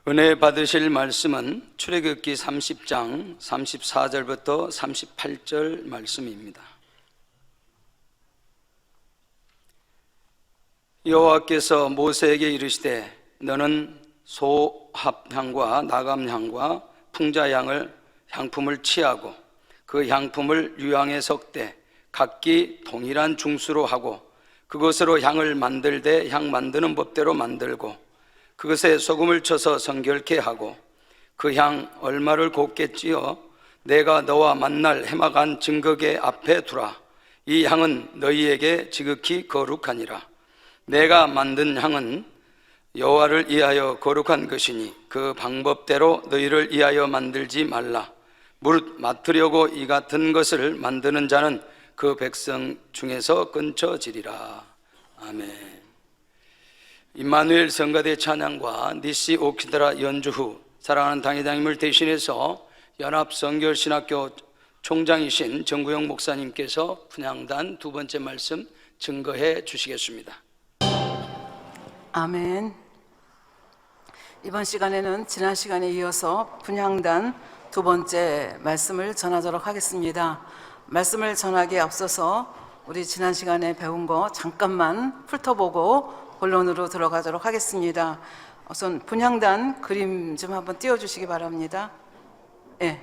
은혜 받으실 말씀은 출애굽기 30장 34절부터 38절 말씀입니다. 여호와께서 모세에게 이르시되 너는 소합향과 나감향과 풍자향을 향품을 취하고 그 향품을 유향에 섞되 각기 동일한 중수로 하고 그것으로 향을 만들되 향 만드는 법대로 만들고 그것에 소금을 쳐서 성결케 하고 그 향 얼마를 곱게 찌어 내가 너와 만날 해막한 증거계 앞에 두라. 이 향은 너희에게 지극히 거룩하니라. 내가 만든 향은 여호와를 위하여 거룩한 것이니 그 방법대로 너희를 위하여 만들지 말라. 무릇 맡으려고 이 같은 것을 만드는 자는 그 백성 중에서 끊쳐지리라. 아멘. 임마누엘 성가대 찬양과 니시 오키드라 연주 후 사랑하는 당회장님을 대신해서 연합성결신학교 총장이신 정구영 목사님께서 분향단 두 번째 말씀 증거해 주시겠습니다. 아멘. 이번 시간에는 지난 시간에 이어서 분향단 두 번째 말씀을 전하도록 하겠습니다. 말씀을 전하기에 앞서서 우리 지난 시간에 배운 거 잠깐만 훑어보고 본론으로 들어가도록 하겠습니다. 우선 분향단 그림 좀 한번 띄워주시기 바랍니다. 네.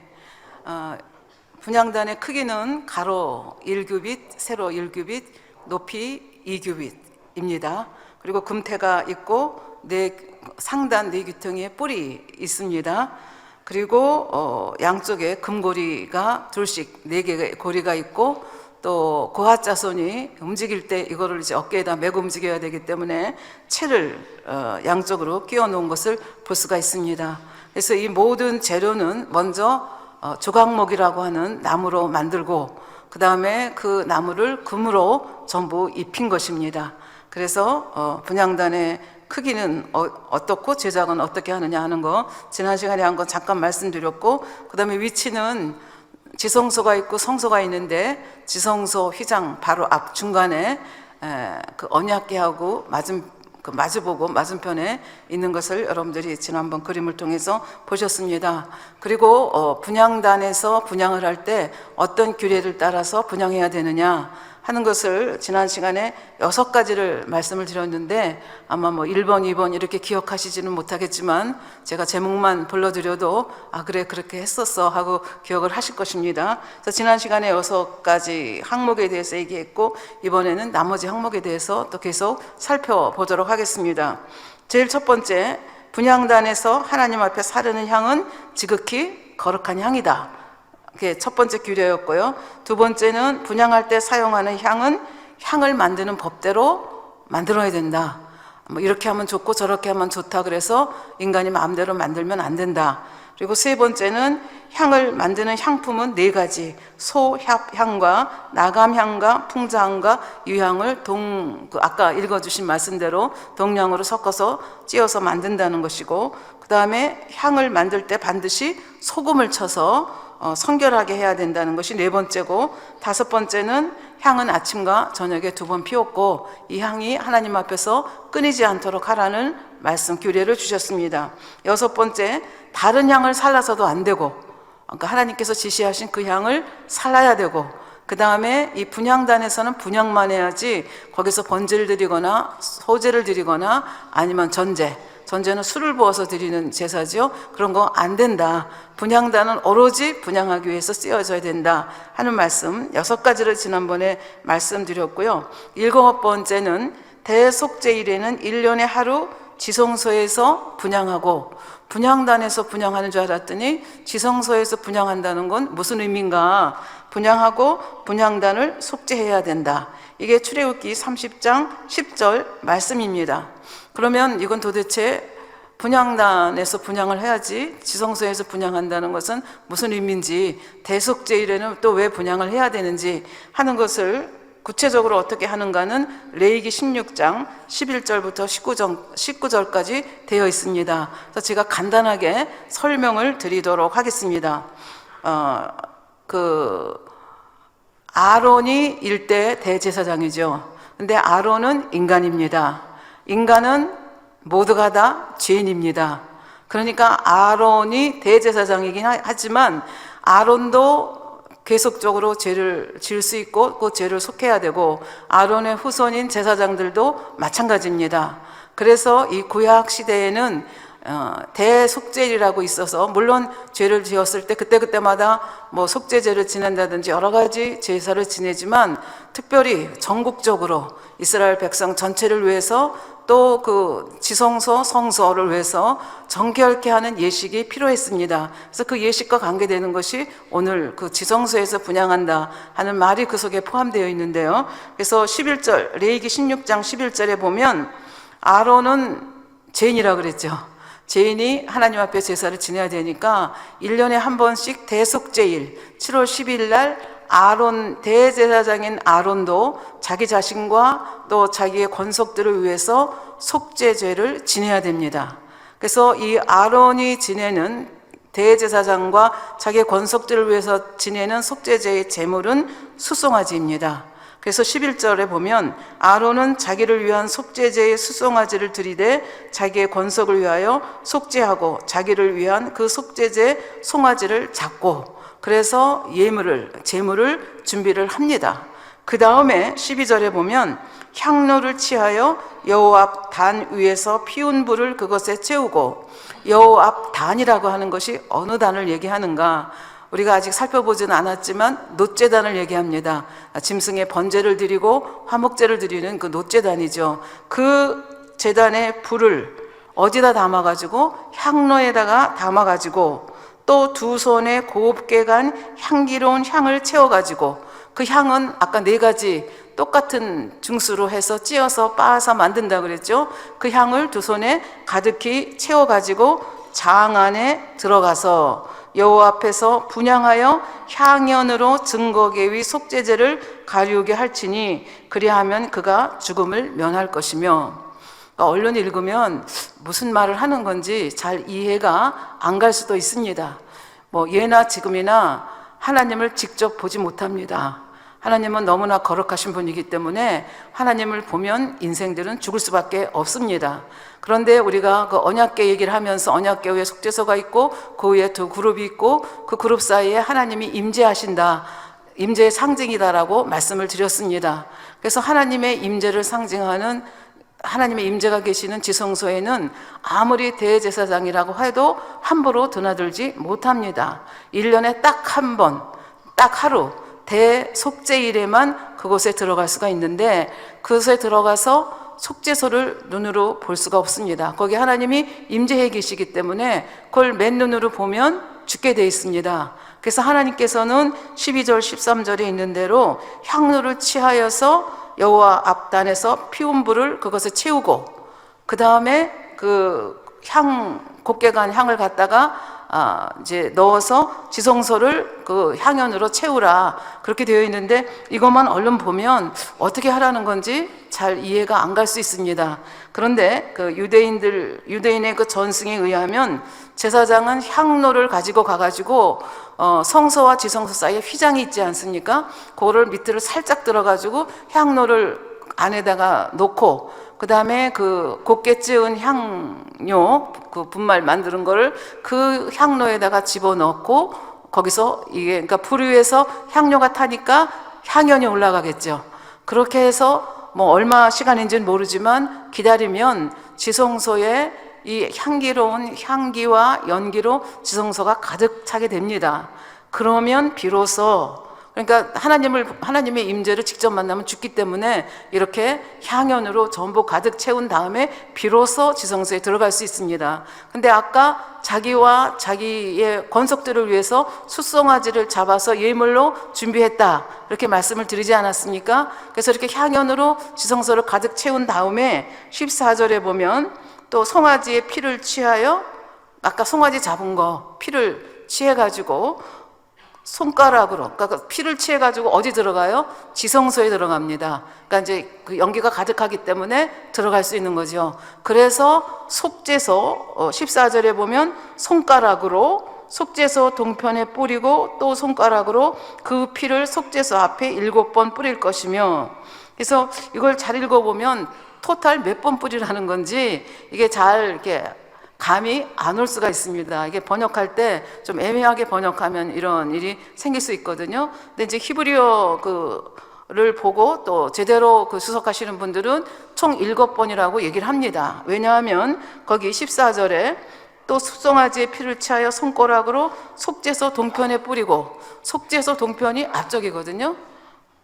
분향단의 크기는 가로 1규빗, 세로 1규빗, 높이 2규빗입니다. 그리고 금태가 있고 상단 4귀퉁이에 뿔이 있습니다. 그리고 양쪽에 금고리가 둘씩 4개의 고리가 있고 또 고핫자손이 움직일 때 이거를 이제 어깨에다 메고 움직여야 되기 때문에 채를 양쪽으로 끼워 놓은 것을 볼 수가 있습니다. 그래서 이 모든 재료는 먼저 조각목이라고 하는 나무로 만들고 그 다음에 그 나무를 금으로 전부 입힌 것입니다. 그래서 분향단의 크기는 어떻고 제작은 어떻게 하느냐 하는 거 지난 시간에 한 건 잠깐 말씀드렸고, 그 다음에 위치는 지성소가 있고 성소가 있는데 지성소 휘장 바로 앞 중간에 그 언약궤하고 마주보고 맞은편에 있는 것을 여러분들이 지난번 그림을 통해서 보셨습니다. 그리고 분향단에서 분향을 할 때 어떤 규례를 따라서 분향해야 되느냐 하는 것을 지난 시간에 6가지를 말씀을 드렸는데 아마 1번, 2번 이렇게 기억하시지는 못하겠지만 제가 제목만 불러드려도 그래 그렇게 했었어 하고 기억을 하실 것입니다. 그래서 지난 시간에 6가지 항목에 대해서 얘기했고 이번에는 나머지 항목에 대해서 또 계속 살펴보도록 하겠습니다. 제일 첫 번째, 분향단에서 하나님 앞에 사르는 향은 지극히 거룩한 향이다. 그게 첫 번째 규례였고요. 두 번째는 분향할 때 사용하는 향은 향을 만드는 법대로 만들어야 된다. 이렇게 하면 좋고 저렇게 하면 좋다 그래서 인간이 마음대로 만들면 안 된다. 그리고 세 번째는 향을 만드는 향품은 4가지, 소합향과 나감향과 풍자향과 유향을 아까 읽어주신 말씀대로 동량으로 섞어서 찧어서 만든다는 것이고, 그 다음에 향을 만들 때 반드시 소금을 쳐서 성결하게 해야 된다는 것이 4번째고, 5번째는 향은 아침과 저녁에 2번 피웠고 이 향이 하나님 앞에서 끊이지 않도록 하라는 말씀 규례를 주셨습니다. 6번째, 다른 향을 살라서도 안 되고, 그러니까 하나님께서 지시하신 그 향을 살라야 되고, 그 다음에 이 분향단에서는 분향만 해야지 거기서 번제를 드리거나 소제를 드리거나 아니면 전제는 술을 부어서 드리는 제사죠. 그런 거 안 된다. 분향단은 오로지 분향하기 위해서 쓰여져야 된다 하는 말씀 6가지를 지난번에 말씀드렸고요. 7번째는 대속제일에는 1년에 하루 지성소에서 분향하고, 분향단에서 분향하는 줄 알았더니 지성소에서 분향한다는 건 무슨 의미인가? 분향하고 분향단을 속죄해야 된다. 이게 출애굽기 30장 10절 말씀입니다. 그러면 이건 도대체 분향단에서 분향을 해야지 지성소에서 분향한다는 것은 무슨 의미인지, 대속제일에는 또 왜 분향을 해야 되는지 하는 것을 구체적으로 어떻게 하는가는 레위기 16장 11절부터 19절까지 되어 있습니다. 그래서 제가 간단하게 설명을 드리도록 하겠습니다. 아론이 일대 대제사장이죠. 근데 아론은 인간입니다. 인간은 모두가 다 죄인입니다. 그러니까 아론이 대제사장이긴 하지만 아론도 계속적으로 죄를 지을 수 있고 그 죄를 속해야 되고 아론의 후손인 제사장들도 마찬가지입니다. 그래서 이 구약 시대에는 대속죄일이라고 있어서 물론 죄를 지었을 때 그때그때마다 뭐 속죄제를 지낸다든지 여러 가지 제사를 지내지만 특별히 전국적으로 이스라엘 백성 전체를 위해서 또 그 지성소 성소를 위해서 정결케 하는 예식이 필요했습니다. 그래서 그 예식과 관계되는 것이 오늘 그 지성소에서 분향한다 하는 말이 그 속에 포함되어 있는데요. 그래서 11절 레위기 16장 11절에 보면 아론은 죄인이라 그랬죠. 죄인이 하나님 앞에 제사를 지내야 되니까 1년에 한 번씩 대속죄일 7월 10일 날 아론 대제사장인 아론도 자기 자신과 또 자기의 권속들을 위해서 속죄죄를 지내야 됩니다. 그래서 이 아론이 지내는 대제사장과 자기의 권속들을 위해서 지내는 속죄죄의 제물은 수송아지입니다. 그래서 11절에 보면 아론은 자기를 위한 속죄제의 수송아지를 들이대 자기의 권속을 위하여 속죄하고 자기를 위한 그 속죄제 송아지를 잡고 그래서 제물을 준비를 합니다. 그 다음에 12절에 보면 향로를 취하여 여호와 앞 단 위에서 피운 불을 그것에 채우고 여호와 앞 단이라고 하는 것이 어느 단을 얘기하는가? 우리가 아직 살펴보지는 않았지만 놋제단을 얘기합니다. 짐승의 번제를 드리고 화목제를 드리는 그 놋제단이죠. 그 제단의 불을 어디다 담아가지고 향로에다가 담아가지고 또 두 손에 곱게 간 향기로운 향을 채워가지고 그 향은 아까 4가지 똑같은 중수로 해서 찧어서 빻아서 만든다 그랬죠. 그 향을 두 손에 가득히 채워가지고 장 안에 들어가서 여호와 앞에서 분향하여 향연으로 증거계 위 속죄제를 가리우게 할지니 그리하면 그가 죽음을 면할 것이며. 언론 읽으면 무슨 말을 하는 건지 잘 이해가 안 갈 수도 있습니다. 뭐 예나 지금이나 하나님을 직접 보지 못합니다. 하나님은 너무나 거룩하신 분이기 때문에 하나님을 보면 인생들은 죽을 수밖에 없습니다. 그런데 우리가 그 언약궤 얘기를 하면서 언약궤 위에 속죄소가 있고 그 위에 두 그룹이 있고 그 그룹 사이에 하나님이 임재하신다, 임재의 상징이다라고 말씀을 드렸습니다. 그래서 하나님의 임재를 상징하는 하나님의 임재가 계시는 지성소에는 아무리 대제사장이라고 해도 함부로 드나들지 못합니다. 1년에 딱 한 번, 딱 하루 대속죄일에만 그곳에 들어갈 수가 있는데 그곳에 들어가서 속죄소를 눈으로 볼 수가 없습니다. 거기 하나님이 임재해 계시기 때문에 그걸 맨눈으로 보면 죽게 돼 있습니다. 그래서 하나님께서는 12절 13절에 있는 대로 향로를 취하여서 여호와 앞단에서 피운 불을 그것에 채우고 그 다음에 그 곱게 간 향을 갖다가 이제 넣어서 지성소를 그 향연으로 채우라 그렇게 되어 있는데 이것만 얼른 보면 어떻게 하라는 건지 잘 이해가 안 갈 수 있습니다. 그런데 그 유대인의 그 전승에 의하면 제사장은 향로를 가지고 가가지고 성소와 지성소 사이에 휘장이 있지 않습니까? 그거를 밑으로 살짝 들어가지고 향로를 안에다가 놓고 그 다음에 그 곱게 찌은 향료, 그 분말 만드는 거를 그 향로에다가 집어넣고 거기서 이게 그러니까 불 위에서 향료가 타니까 향연이 올라가겠죠. 그렇게 해서 뭐 얼마 시간인지는 모르지만 기다리면 지성소에 이 향기로운 향기와 연기로 지성소가 가득 차게 됩니다. 그러면 비로소 그러니까 하나님의 임재를 직접 만나면 죽기 때문에 이렇게 향연으로 전부 가득 채운 다음에 비로소 지성소에 들어갈 수 있습니다. 근데 아까 자기와 자기의 권속들을 위해서 숫송아지를 잡아서 예물로 준비했다 이렇게 말씀을 드리지 않았습니까? 그래서 이렇게 향연으로 지성소를 가득 채운 다음에 14절에 보면 또 송아지의 피를 취하여 아까 송아지 잡은 거 피를 취해가지고 손가락으로, 그러니까 피를 취해가지고 어디 들어가요? 지성소에 들어갑니다. 그러니까 이제 그 연기가 가득하기 때문에 들어갈 수 있는 거죠. 그래서 속죄소 14절에 보면 손가락으로 속죄소 동편에 뿌리고 또 손가락으로 그 피를 속죄소 앞에 7번 뿌릴 것이며 그래서 이걸 잘 읽어보면 토탈 몇 번 뿌리라는 건지 이게 잘 이렇게 감이 안 올 수가 있습니다. 이게 번역할 때 좀 애매하게 번역하면 이런 일이 생길 수 있거든요. 근데 이제 히브리어 를 보고 또 제대로 수석하시는 분들은 총 7번이라고 얘기를 합니다. 왜냐하면 거기 14절에 또 숫송아지의 피를 취하여 손가락으로 속죄소 동편에 뿌리고, 속죄소 동편이 앞쪽이거든요.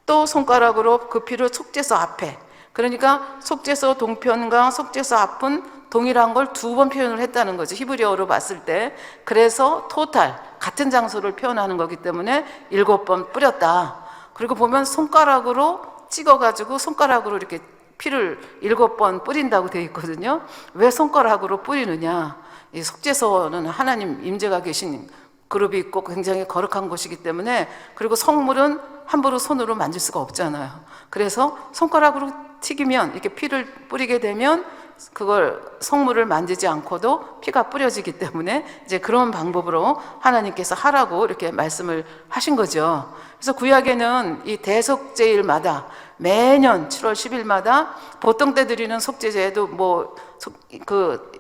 또 손가락으로 그 피를 속죄소 앞에, 그러니까 속죄소 동편과 속죄소 앞은 동일한 걸 2번 표현을 했다는 거죠, 히브리어로 봤을 때. 그래서 토탈 같은 장소를 표현하는 거기 때문에 7번 뿌렸다. 그리고 보면 손가락으로 찍어가지고 손가락으로 이렇게 피를 7번 뿌린다고 되어 있거든요. 왜 손가락으로 뿌리느냐? 이 속죄소는 하나님 임재가 계신 그룹이 있고 굉장히 거룩한 곳이기 때문에, 그리고 성물은 함부로 손으로 만질 수가 없잖아요. 그래서 손가락으로 튀기면, 이렇게 피를 뿌리게 되면 그걸 성물을 만지지 않고도 피가 뿌려지기 때문에 이제 그런 방법으로 하나님께서 하라고 이렇게 말씀을 하신 거죠. 그래서 구약에는 이 대속제일마다 매년 7월 10일마다 보통 때 드리는 속죄제도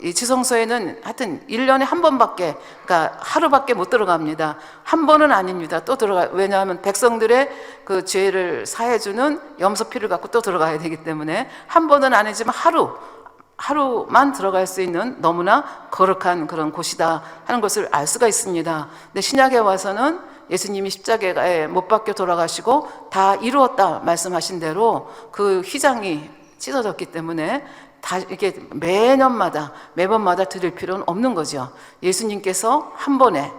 이 지성소에는 하여튼 1년에 한 번밖에, 그러니까 하루밖에 못 들어갑니다. 한 번은 아닙니다. 또 왜냐하면 백성들의 그 죄를 사해주는 염소피를 갖고 또 들어가야 되기 때문에 한 번은 아니지만 하루만 들어갈 수 있는 너무나 거룩한 그런 곳이다 하는 것을 알 수가 있습니다. 근데 신약에 와서는 예수님이 십자가에 못 박혀 돌아가시고 다 이루었다 말씀하신 대로 그 휘장이 찢어졌기 때문에 다 이렇게 매번마다 드릴 필요는 없는 거죠. 예수님께서 한 번에,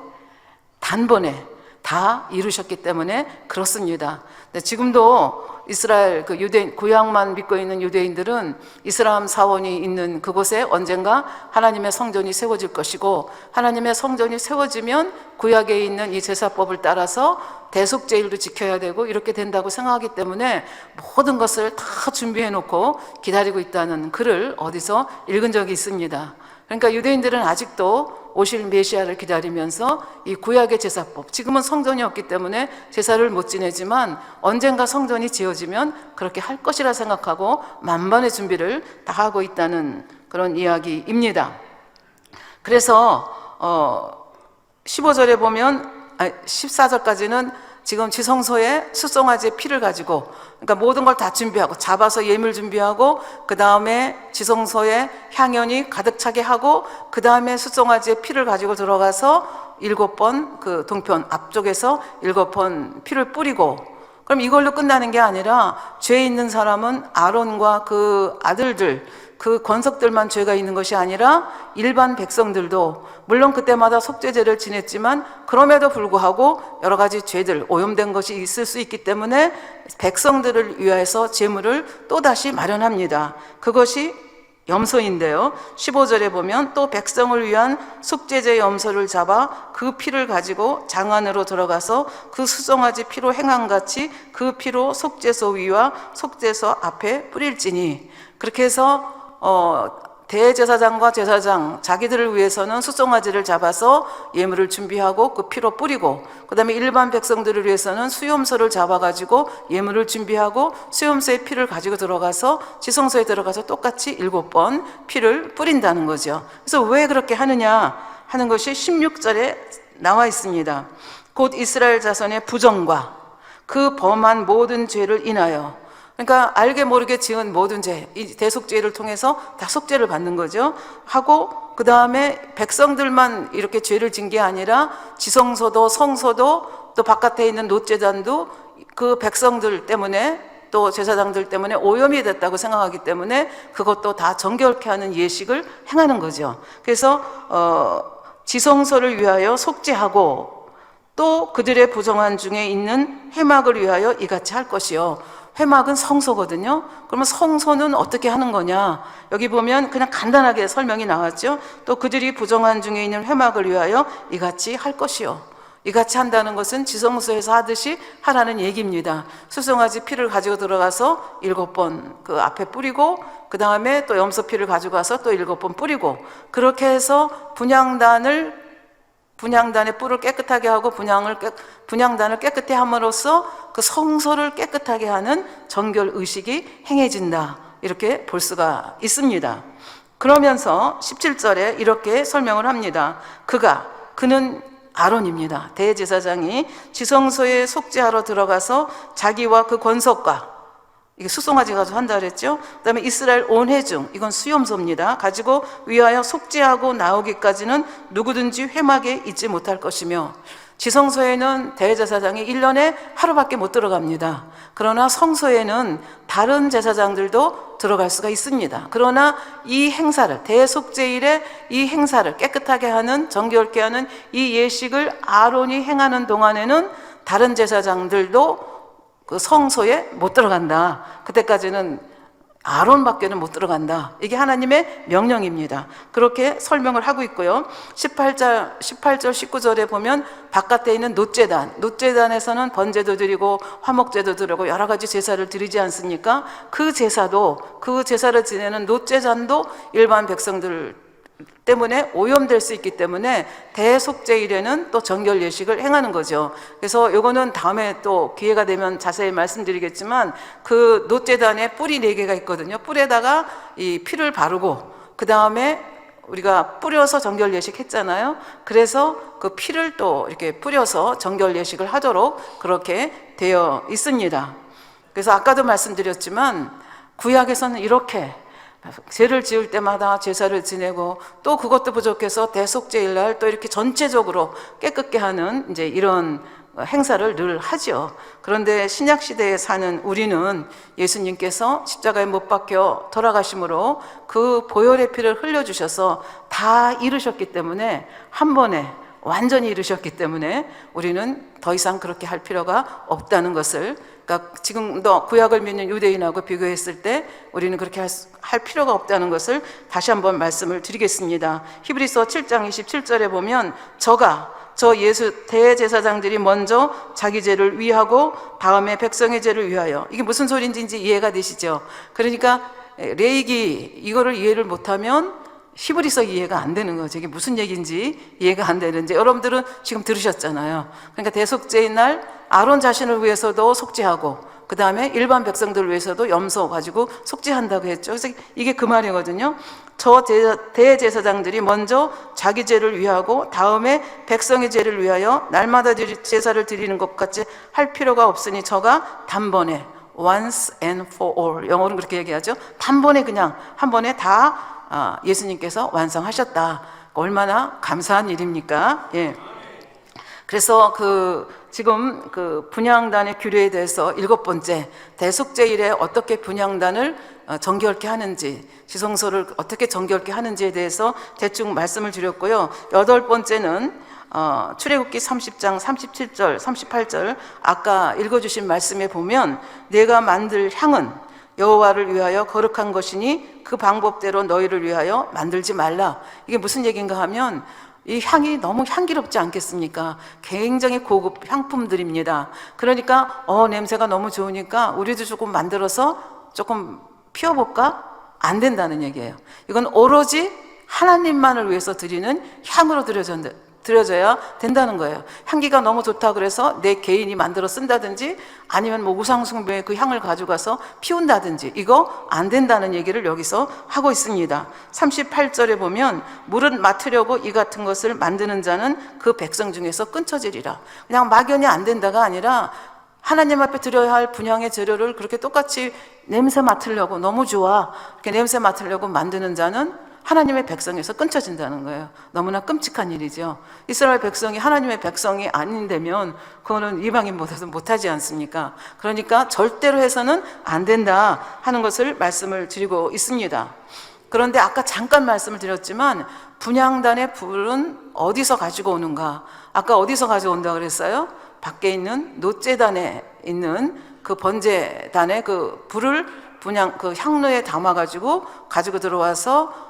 단번에 다 이루셨기 때문에 그렇습니다. 지금도 이스라엘 유대인, 구약만 믿고 있는 유대인들은 이스라엘 사원이 있는 그곳에 언젠가 하나님의 성전이 세워질 것이고, 하나님의 성전이 세워지면 구약에 있는 이 제사법을 따라서 대속제일도 지켜야 되고 이렇게 된다고 생각하기 때문에 모든 것을 다 준비해 놓고 기다리고 있다는 글을 어디서 읽은 적이 있습니다. 그러니까 유대인들은 아직도 오실 메시아를 기다리면서 이 구약의 제사법, 지금은 성전이 없기 때문에 제사를 못 지내지만 언젠가 성전이 지어지면 그렇게 할 것이라 생각하고 만반의 준비를 다 하고 있다는 그런 이야기입니다. 그래서 15절에 보면 14절까지는 지금 지성소에 숫송아지의 피를 가지고, 그러니까 모든 걸 다 준비하고, 잡아서 예물 준비하고, 그 다음에 지성소에 향연이 가득 차게 하고, 그 다음에 숫송아지의 피를 가지고 들어가서 7번 그 동편 앞쪽에서 7번 피를 뿌리고, 그럼 이걸로 끝나는 게 아니라 죄 있는 사람은 아론과 그 아들들, 그 권석들만 죄가 있는 것이 아니라 일반 백성들도, 물론 그때마다 속죄제를 지냈지만 그럼에도 불구하고 여러 가지 죄들, 오염된 것이 있을 수 있기 때문에 백성들을 위해서 제물을 또다시 마련합니다. 그것이 염소인데요, 15절에 보면 또 백성을 위한 속죄제 염소를 잡아 그 피를 가지고 장 안으로 들어가서 그 수송아지 피로 행함같이 그 피로 속죄소 위와 속죄소 앞에 뿌릴지니, 그렇게 해서 대제사장과 제사장 자기들을 위해서는 숫송아지를 잡아서 예물을 준비하고 그 피로 뿌리고, 그 다음에 일반 백성들을 위해서는 수염소를 잡아가지고 예물을 준비하고 수염소의 피를 가지고 들어가서 지성소에 들어가서 똑같이 7번 피를 뿌린다는 거죠. 그래서 왜 그렇게 하느냐 하는 것이 16절에 나와 있습니다. 곧 이스라엘 자손의 부정과 그 범한 모든 죄를 인하여, 그러니까 알게 모르게 지은 모든 죄, 이 대속죄를 통해서 다 속죄를 받는 거죠. 하고 그 다음에 백성들만 이렇게 죄를 진 게 아니라 지성소도 성소도 또 바깥에 있는 놋제단도 그 백성들 때문에 또 제사장들 때문에 오염이 됐다고 생각하기 때문에 그것도 다 정결케 하는 예식을 행하는 거죠. 그래서 지성소를 위하여 속죄하고 또 그들의 부정한 중에 있는 회막을 위하여 이같이 할 것이요. 회막은 성소거든요. 그러면 성소는 어떻게 하는 거냐? 여기 보면 그냥 간단하게 설명이 나왔죠. 또 그들이 부정한 중에 있는 회막을 위하여 이같이 할 것이요. 이같이 한다는 것은 지성소에서 하듯이 하라는 얘기입니다. 수송아지 피를 가지고 들어가서 7번 그 앞에 뿌리고, 그 다음에 또 염소 피를 가지고 와서 또 7번 뿌리고, 그렇게 해서 분향단의 뿔을 깨끗하게 하고 분향단을 깨끗게 함으로써 그 성소를 깨끗하게 하는 정결 의식이 행해진다, 이렇게 볼 수가 있습니다. 그러면서 17절에 이렇게 설명을 합니다. 그는 아론입니다. 대제사장이 지성소에 속죄하러 들어가서 자기와 그 권속과, 이게 수송아지 가지고 한다 그랬죠. 그 다음에 이스라엘 온 회중, 이건 수염소입니다. 가지고 위하여 속죄하고 나오기까지는 누구든지 회막에 있지 못할 것이며, 지성소에는 대제사장이 1년에 하루밖에 못 들어갑니다. 그러나 성소에는 다른 제사장들도 들어갈 수가 있습니다. 그러나 이 행사를, 대속죄일에 이 행사를 깨끗하게 하는, 정결케 하는 이 예식을 아론이 행하는 동안에는 다른 제사장들도 그 성소에 못 들어간다. 그때까지는 아론밖에는 못 들어간다. 이게 하나님의 명령입니다. 그렇게 설명을 하고 있고요. 18절, 19절에 보면 바깥에 있는 놋제단에서는 번제도 드리고 화목제도 드리고 여러 가지 제사를 드리지 않습니까? 그 제사를 지내는 놋제단도 일반 백성들 때문에 오염될 수 있기 때문에 대속죄일에는 또 정결 예식을 행하는 거죠. 그래서 요거는 다음에 또 기회가 되면 자세히 말씀드리겠지만, 그 놋제단에 뿔이 4개가 있거든요. 뿔에다가 이 피를 바르고 그 다음에 우리가 뿌려서 정결 예식 했잖아요. 그래서 그 피를 또 이렇게 뿌려서 정결 예식을 하도록 그렇게 되어 있습니다. 그래서 아까도 말씀드렸지만 구약에서는 이렇게 죄를 지을 때마다 제사를 지내고, 또 그것도 부족해서 대속죄일 날 또 이렇게 전체적으로 깨끗게 하는 이제 이런 행사를 늘 하죠. 그런데 신약 시대에 사는 우리는 예수님께서 십자가에 못 박혀 돌아가심으로 그 보혈의 피를 흘려주셔서 다 이루셨기 때문에, 한 번에 완전히 이루셨기 때문에 우리는 더 이상 그렇게 할 필요가 없다는 것을, 그러니까 지금도 구약을 믿는 유대인하고 비교했을 때 우리는 그렇게 할 필요가 없다는 것을 다시 한번 말씀을 드리겠습니다. 히브리서 7장 27절에 보면 저 예수 대제사장들이 먼저 자기 죄를 위하고 다음에 백성의 죄를 위하여, 이게 무슨 소리인지 이제 이해가 되시죠? 그러니까 레위기 이거를 이해를 못하면 히브리서 이해가 안 되는 거죠. 이게 무슨 얘기인지 이해가 안 되는지 여러분들은 지금 들으셨잖아요. 그러니까 대속죄의 날 아론 자신을 위해서도 속죄하고, 그 다음에 일반 백성들을 위해서도 염소 가지고 속죄한다고 했죠. 그래서 이게 그 말이거든요. 저 대제사장들이 먼저 자기 죄를 위하고 다음에 백성의 죄를 위하여 날마다 제사를 드리는 것 같이 할 필요가 없으니 저가 단번에, once and for all, 영어로는 그렇게 얘기하죠. 단번에, 그냥 한 번에 다 예수님께서 완성하셨다. 얼마나 감사한 일입니까? 예. 그래서 지금 그 분향단의 규례에 대해서 7번째, 대속죄일에 어떻게 분향단을 정결케 하는지, 지성소를 어떻게 정결케 하는지에 대해서 대충 말씀을 드렸고요. 8번째는 출애굽기 30장 37절 38절 아까 읽어주신 말씀에 보면, 내가 만들 향은 여호와를 위하여 거룩한 것이니 그 방법대로 너희를 위하여 만들지 말라. 이게 무슨 얘기인가 하면, 이 향이 너무 향기롭지 않겠습니까? 굉장히 고급 향품들입니다. 그러니까 냄새가 너무 좋으니까 우리도 조금 만들어서 조금 피워볼까? 안 된다는 얘기예요. 이건 오로지 하나님만을 위해서 드리는 향으로 드려져야 된다는 거예요. 향기가 너무 좋다 그래서 내 개인이 만들어 쓴다든지, 아니면 뭐 우상숭배에 그 향을 가져가서 피운다든지, 이거 안 된다는 얘기를 여기서 하고 있습니다. 38절에 보면, 물은 맡으려고 이 같은 것을 만드는 자는 그 백성 중에서 끊쳐지리라. 그냥 막연히 안 된다가 아니라 하나님 앞에 드려야 할 분향의 재료를 그렇게 똑같이 냄새 맡으려고, 너무 좋아, 이렇게 냄새 맡으려고 만드는 자는 하나님의 백성에서 끊쳐진다는 거예요. 너무나 끔찍한 일이죠. 이스라엘 백성이 하나님의 백성이 아닌다면 그거는 이방인보다도 못하지 않습니까? 그러니까 절대로 해서는 안 된다 하는 것을 말씀을 드리고 있습니다. 그런데 아까 잠깐 말씀을 드렸지만, 분향단의 불은 어디서 가지고 오는가? 아까 어디서 가져온다 그랬어요? 밖에 있는 놋제단에 있는 그 번제단의 그 불을 그 향로에 담아가지고 들어와서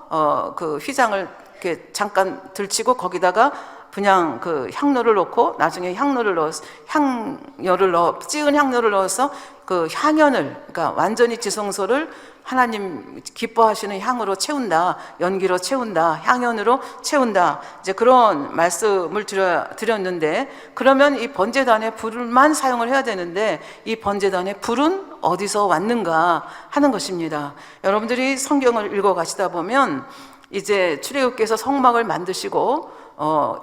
그 휘장을 이렇게 잠깐 들치고 거기다가 그냥 그 향로를 넣고 나중에 찌은 향료를 넣어서 그 향연을, 그러니까 완전히 지성소를 하나님 기뻐하시는 향으로 채운다, 연기로 채운다, 향연으로 채운다. 이제 그런 말씀을 드렸는데, 그러면 이 번제단의 불만 사용을 해야 되는데 이 번제단의 불은 어디서 왔는가 하는 것입니다. 여러분들이 성경을 읽어 가시다 보면 이제 출애굽께서 성막을 만드시고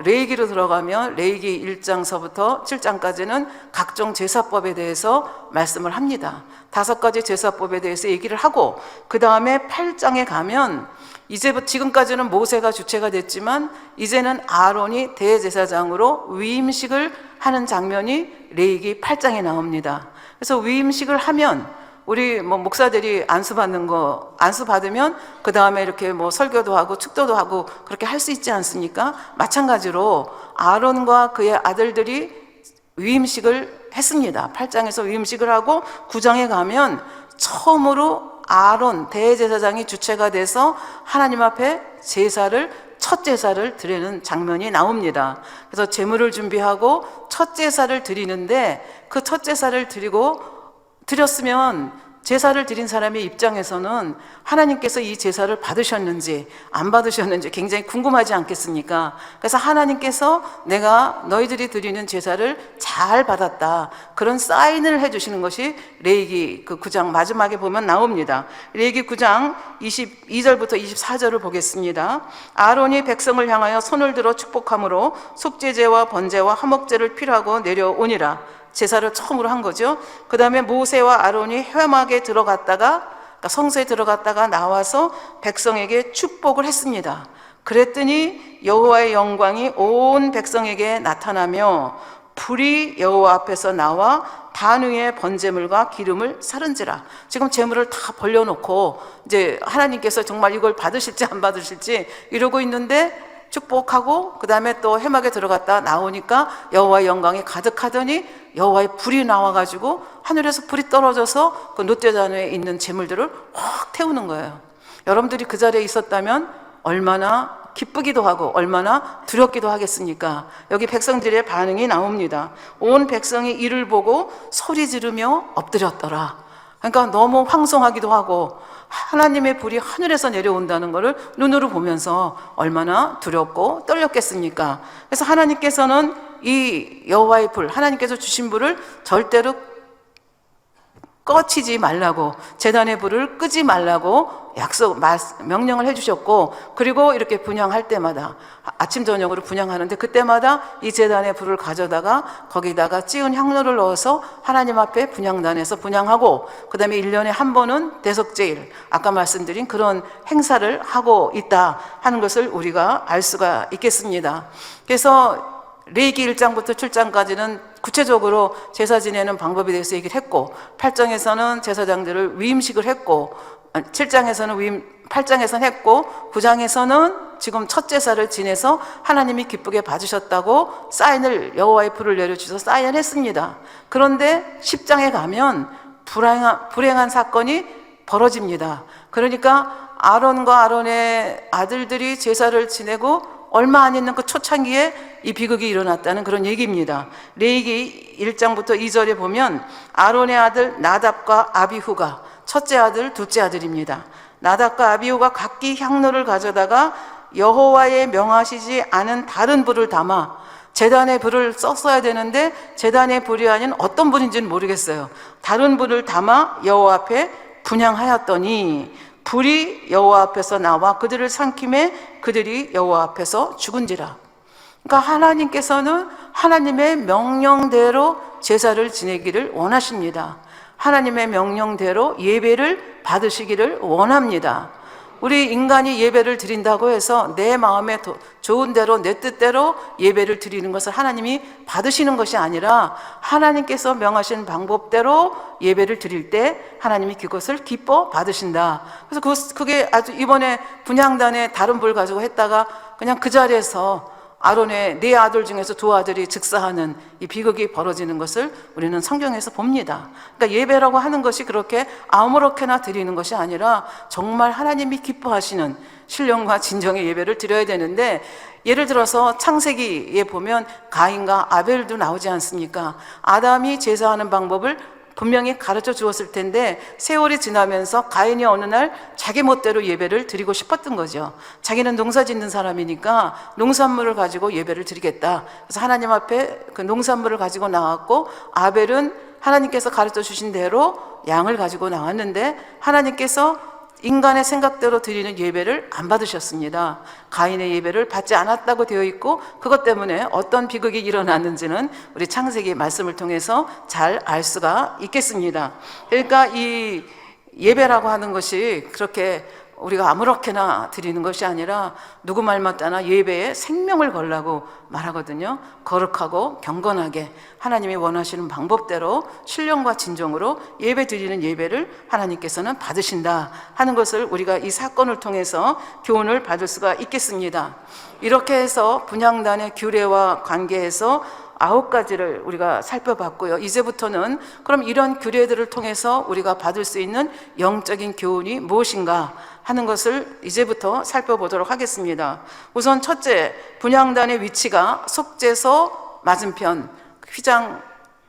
레위기로 들어가면 레위기 1장서부터 7장까지는 각종 제사법에 대해서 말씀을 합니다. 5가지 제사법에 대해서 얘기를 하고, 그 다음에 8장에 가면 이제부터, 지금까지는 모세가 주체가 됐지만 이제는 아론이 대제사장으로 위임식을 하는 장면이 레위기 8장에 나옵니다. 그래서 위임식을 하면 우리 목사들이 안수 받으면 그 다음에 이렇게 설교도 하고 축도도 하고 그렇게 할 수 있지 않습니까? 마찬가지로 아론과 그의 아들들이 위임식을 했습니다. 8장에서 위임식을 하고 9장에 가면 처음으로 아론 대제사장이 주체가 돼서 하나님 앞에 첫 제사를 드리는 장면이 나옵니다. 그래서 제물을 준비하고 첫 제사를 드리는데, 그 첫 제사를 드렸으면 제사를 드린 사람의 입장에서는 하나님께서 이 제사를 받으셨는지 안 받으셨는지 굉장히 궁금하지 않겠습니까? 그래서 하나님께서 내가 너희들이 드리는 제사를 잘 받았다, 그런 사인을 해주시는 것이 레위기 그 9장 마지막에 보면 나옵니다. 레위기 9장 22절부터 24절을 보겠습니다. 아론이 백성을 향하여 손을 들어 축복함으로 속죄제와 번제와 화목제를 필요하고 내려오니라. 제사를 처음으로 한 거죠. 그 다음에 모세와 아론이 회막에 들어갔다가, 그러니까 성소에 들어갔다가 나와서 백성에게 축복을 했습니다. 그랬더니 여호와의 영광이 온 백성에게 나타나며 불이 여호와 앞에서 나와 단 위에 번제물과 기름을 사른지라. 지금 제물을 다 벌려놓고 이제 하나님께서 정말 이걸 받으실지 안 받으실지 이러고 있는데, 축복하고 그 다음에 또 회막에 들어갔다 나오니까 여호와의 영광이 가득하더니 여호와의 불이 나와가지고 하늘에서 불이 떨어져서 그 놋대잔에 있는 제물들을 확 태우는 거예요. 여러분들이 그 자리에 있었다면 얼마나 기쁘기도 하고 얼마나 두렵기도 하겠습니까? 여기 백성들의 반응이 나옵니다. 온 백성이 이를 보고 소리 지르며 엎드렸더라. 그러니까 너무 황송하기도 하고 하나님의 불이 하늘에서 내려온다는 것을 눈으로 보면서 얼마나 두렵고 떨렸겠습니까? 그래서 하나님께서는 이 여호와의 불, 하나님께서 주신 불을 절대로 꺼치지 말라고, 제단의 불을 끄지 말라고 명령을 해주셨고, 그리고 이렇게 분향할 때마다 아침 저녁으로 분향하는데 그때마다 이 제단의 불을 가져다가 거기다가 찌은 향로를 넣어서 하나님 앞에 분향단에서 분향하고, 그 다음에 1년에 한 번은 대속제일, 아까 말씀드린 그런 행사를 하고 있다 하는 것을 우리가 알 수가 있겠습니다. 그래서 레위기 1장부터 7장까지는 구체적으로 제사 지내는 방법에 대해서 얘기를 했고, 8장에서는 제사장들을 위임식을 했고, 8장에서는 했고, 9장에서는 지금 첫 제사를 지내서 하나님이 기쁘게 봐주셨다고 사인을, 여호와의 불을 내려주셔서 사인을 했습니다. 그런데 10장에 가면 불행한 사건이 벌어집니다. 그러니까 아론과 아론의 아들들이 제사를 지내고 얼마 안 있는 그 초창기에 이 비극이 일어났다는 그런 얘기입니다. 레위기 1장부터 2절에 보면 아론의 아들 나답과 아비후가 첫째 아들, 둘째 아들입니다. 나답과 아비후가 각기 향로를 가져다가 여호와의 명하시지 않은 다른 불을 담아, 제단의 불을 썼어야 되는데 제단의 불이 아닌 어떤 불인지는 모르겠어요. 다른 불을 담아 여호와 앞에 분향하였더니 불이 여호와 앞에서 나와 그들을 삼킴에 그들이 여호와 앞에서 죽은지라. 그러니까 하나님께서는 하나님의 명령대로 제사를 지내기를 원하십니다. 하나님의 명령대로 예배를 받으시기를 원합니다. 우리 인간이 예배를 드린다고 해서 내 마음에 좋은 대로 내 뜻대로 예배를 드리는 것을 하나님이 받으시는 것이 아니라 하나님께서 명하신 방법대로 예배를 드릴 때 하나님이 그것을 기뻐 받으신다. 그래서 그게 아주 이번에 분향단에 다른 불 가지고 했다가 그냥 그 자리에서 아론의 4아들 중에서 2아들이 즉사하는 이 비극이 벌어지는 것을 우리는 성경에서 봅니다. 그러니까 예배라고 하는 것이 그렇게 아무렇게나 드리는 것이 아니라 정말 하나님이 기뻐하시는 신령과 진정의 예배를 드려야 되는데, 예를 들어서 창세기에 보면 가인과 아벨도 나오지 않습니까? 아담이 제사하는 방법을 분명히 가르쳐 주었을 텐데 세월이 지나면서 가인이 어느 날 자기 멋대로 예배를 드리고 싶었던 거죠. 자기는 농사 짓는 사람이니까 농산물을 가지고 예배를 드리겠다. 그래서 하나님 앞에 그 농산물을 가지고 나왔고, 아벨은 하나님께서 가르쳐 주신 대로 양을 가지고 나왔는데 하나님께서 인간의 생각대로 드리는 예배를 안 받으셨습니다. 가인의 예배를 받지 않았다고 되어 있고, 그것 때문에 어떤 비극이 일어났는지는 우리 창세기 말씀을 통해서 잘 알 수가 있겠습니다. 그러니까 이 예배라고 하는 것이 그렇게 우리가 아무렇게나 드리는 것이 아니라 누구 말 맞다나 예배에 생명을 걸라고 말하거든요. 거룩하고 경건하게 하나님이 원하시는 방법대로 신령과 진정으로 예배 드리는 예배를 하나님께서는 받으신다 하는 것을 우리가 이 사건을 통해서 교훈을 받을 수가 있겠습니다. 이렇게 해서 분향단의 규례와 관계에서 9가지를 우리가 살펴봤고요. 이제부터는 그럼 이런 규례들을 통해서 우리가 받을 수 있는 영적인 교훈이 무엇인가 하는 것을 이제부터 살펴보도록 하겠습니다. 우선 첫째, 분향단의 위치가 속죄소 맞은편 휘장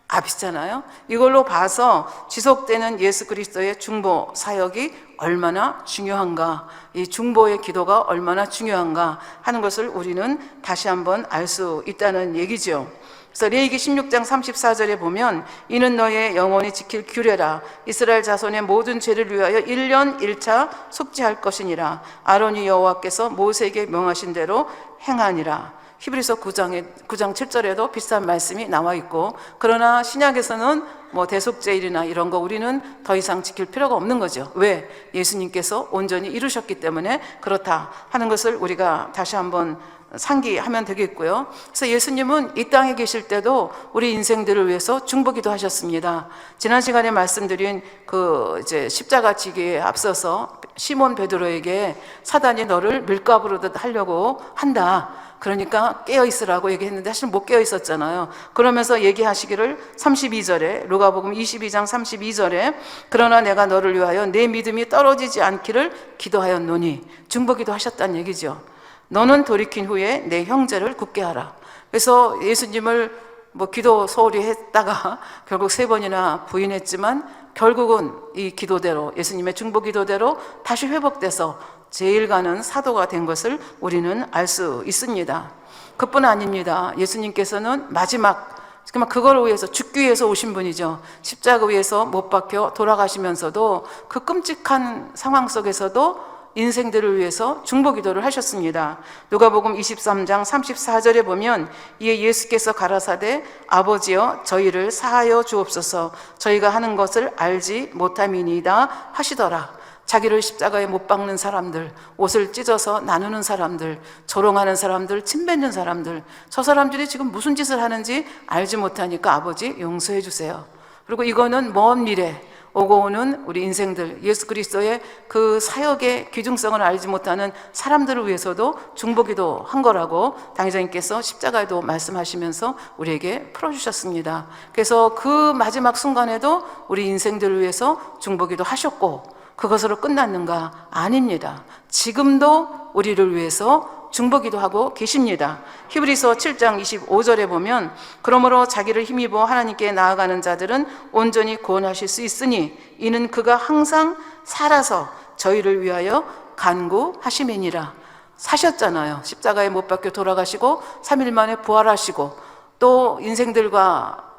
앞이잖아요. 이걸로 봐서 지속되는 예수 그리스도의 중보 사역이 얼마나 중요한가, 이 중보의 기도가 얼마나 중요한가 하는 것을 우리는 다시 한번 알 수 있다는 얘기죠. 그래서 레위기 16장 34절에 보면 이는 너의 영원히 지킬 규례라. 이스라엘 자손의 모든 죄를 위하여 1년 1차 속죄할 것이니라. 아론이 여호와께서 모세에게 명하신 대로 행하니라. 히브리서 9장 7절에도 비슷한 말씀이 나와 있고, 그러나 신약에서는 뭐 대속죄일이나 이런 거 우리는 더 이상 지킬 필요가 없는 거죠. 왜? 예수님께서 온전히 이루셨기 때문에 그렇다 하는 것을 우리가 다시 한번 상기하면 되겠고요. 그래서 예수님은 이 땅에 계실 때도 우리 인생들을 위해서 중보기도 하셨습니다. 지난 시간에 말씀드린 그 이제 십자가 지기에 앞서서 시몬 베드로에게 사단이 너를 밀가부로 하려고 한다. 그러니까 깨어 있으라고 얘기했는데 사실 못 깨어 있었잖아요. 그러면서 얘기하시기를 32절에 루가복음 22장 32절에 그러나 내가 너를 위하여 내 믿음이 떨어지지 않기를 기도하였노니, 중보기도 하셨다는 얘기죠. 너는 돌이킨 후에 내 형제를 굳게 하라. 그래서 예수님을 뭐 기도 소홀히 했다가 결국 3번이나 부인했지만 결국은 이 기도대로, 예수님의 중보 기도대로 다시 회복돼서 제일 가는 사도가 된 것을 우리는 알 수 있습니다. 그뿐 아닙니다. 예수님께서는 마지막, 그걸 위해서, 죽기 위해서 오신 분이죠. 십자가 위에서 못 박혀 돌아가시면서도 그 끔찍한 상황 속에서도 인생들을 위해서 중보 기도를 하셨습니다. 누가복음 23장 34절에 보면 이에 예수께서 가라사대 아버지여 저희를 사하여 주옵소서 저희가 하는 것을 알지 못함이니이다 하시더라. 자기를 십자가에 못 박는 사람들, 옷을 찢어서 나누는 사람들, 조롱하는 사람들, 침뱉는 사람들, 저 사람들이 지금 무슨 짓을 하는지 알지 못하니까 아버지 용서해 주세요. 그리고 이거는 먼 미래 오고 오는 우리 인생들, 예수 그리스도의 그 사역의 귀중성을 알지 못하는 사람들을 위해서도 중보기도 한 거라고 당회장님께서 십자가에도 말씀하시면서 우리에게 풀어주셨습니다. 그래서 그 마지막 순간에도 우리 인생들을 위해서 중보기도 하셨고, 그것으로 끝났는가? 아닙니다. 지금도 우리를 위해서 중보기도 하고 계십니다. 히브리서 7장 25절에 보면 그러므로 자기를 힘입어 하나님께 나아가는 자들은 온전히 구원하실 수 있으니 이는 그가 항상 살아서 저희를 위하여 간구하심이니라. 사셨잖아요. 십자가에 못 박혀 돌아가시고 3일 만에 부활하시고 또 인생들과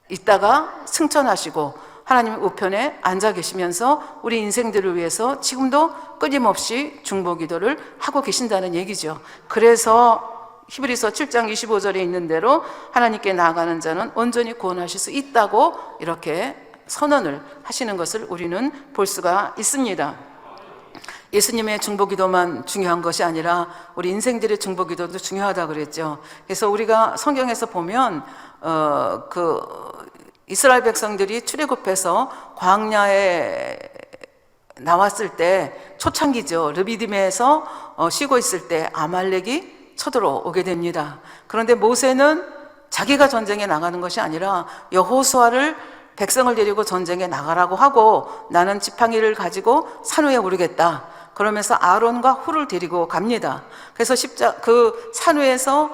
있다가 승천하시고 하나님 우편에 앉아 계시면서 우리 인생들을 위해서 지금도 끊임없이 중보기도를 하고 계신다는 얘기죠. 그래서 히브리서 7장 25절에 있는 대로 하나님께 나아가는 자는 온전히 구원하실 수 있다고 이렇게 선언을 하시는 것을 우리는 볼 수가 있습니다. 예수님의 중보기도만 중요한 것이 아니라 우리 인생들의 중보기도도 중요하다고 그랬죠. 그래서 우리가 성경에서 보면 이스라엘 백성들이 출애굽해서 광야에 나왔을 때 초창기죠. 르비딤에서 쉬고 있을 때 아말렉이 쳐들어오게 됩니다. 그런데 모세는 자기가 전쟁에 나가는 것이 아니라 여호수아를 백성을 데리고 전쟁에 나가라고 하고 나는 지팡이를 가지고 산 위에 오르겠다. 그러면서 아론과 훌을 데리고 갑니다. 그래서 그 산 위에서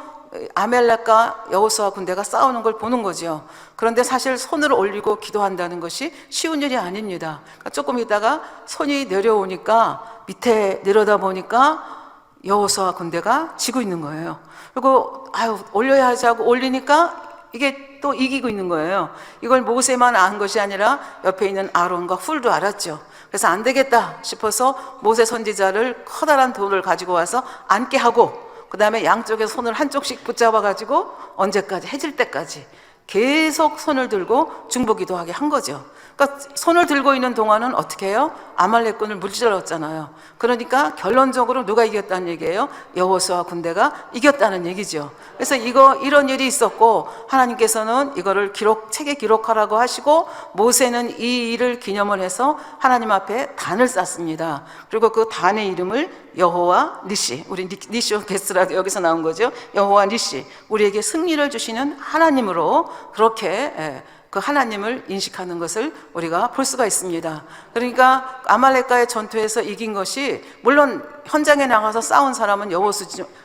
아멜렉과 여호수아 군대가 싸우는 걸 보는 거죠. 그런데 사실 손을 올리고 기도한다는 것이 쉬운 일이 아닙니다. 그러니까 조금 있다가 손이 내려오니까 밑에 내려다 보니까 여호수아 군대가 지고 있는 거예요. 그리고 올려야 하지 하고 올리니까 이게 또 이기고 있는 거예요. 이걸 모세만 안 것이 아니라 옆에 있는 아론과 훌도 알았죠. 그래서 안 되겠다 싶어서 모세 선지자를 커다란 돌을 가지고 와서 앉게 하고 그 다음에 양쪽에 손을 한쪽씩 붙잡아 가지고 언제까지? 해질 때까지 계속 손을 들고 중보기도하게 한 거죠. 그러니까 손을 들고 있는 동안은 어떻게 해요? 아말렉군을 물질렀잖아요. 그러니까 결론적으로 누가 이겼다는 얘기예요? 여호수아 군대가 이겼다는 얘기죠. 그래서 이런 일이 있었고 하나님께서는 이거를 책에 기록하라고 하시고 모세는 이 일을 기념을 해서 하나님 앞에 단을 쌓습니다. 그리고 그 단의 이름을 여호와 니시, 우리 니시 게스라도 여기서 나온 거죠. 여호와 니시, 우리에게 승리를 주시는 하나님으로 그렇게 그 하나님을 인식하는 것을 우리가 볼 수가 있습니다. 그러니까 아말렉과의 전투에서 이긴 것이 물론 현장에 나가서 싸운 사람은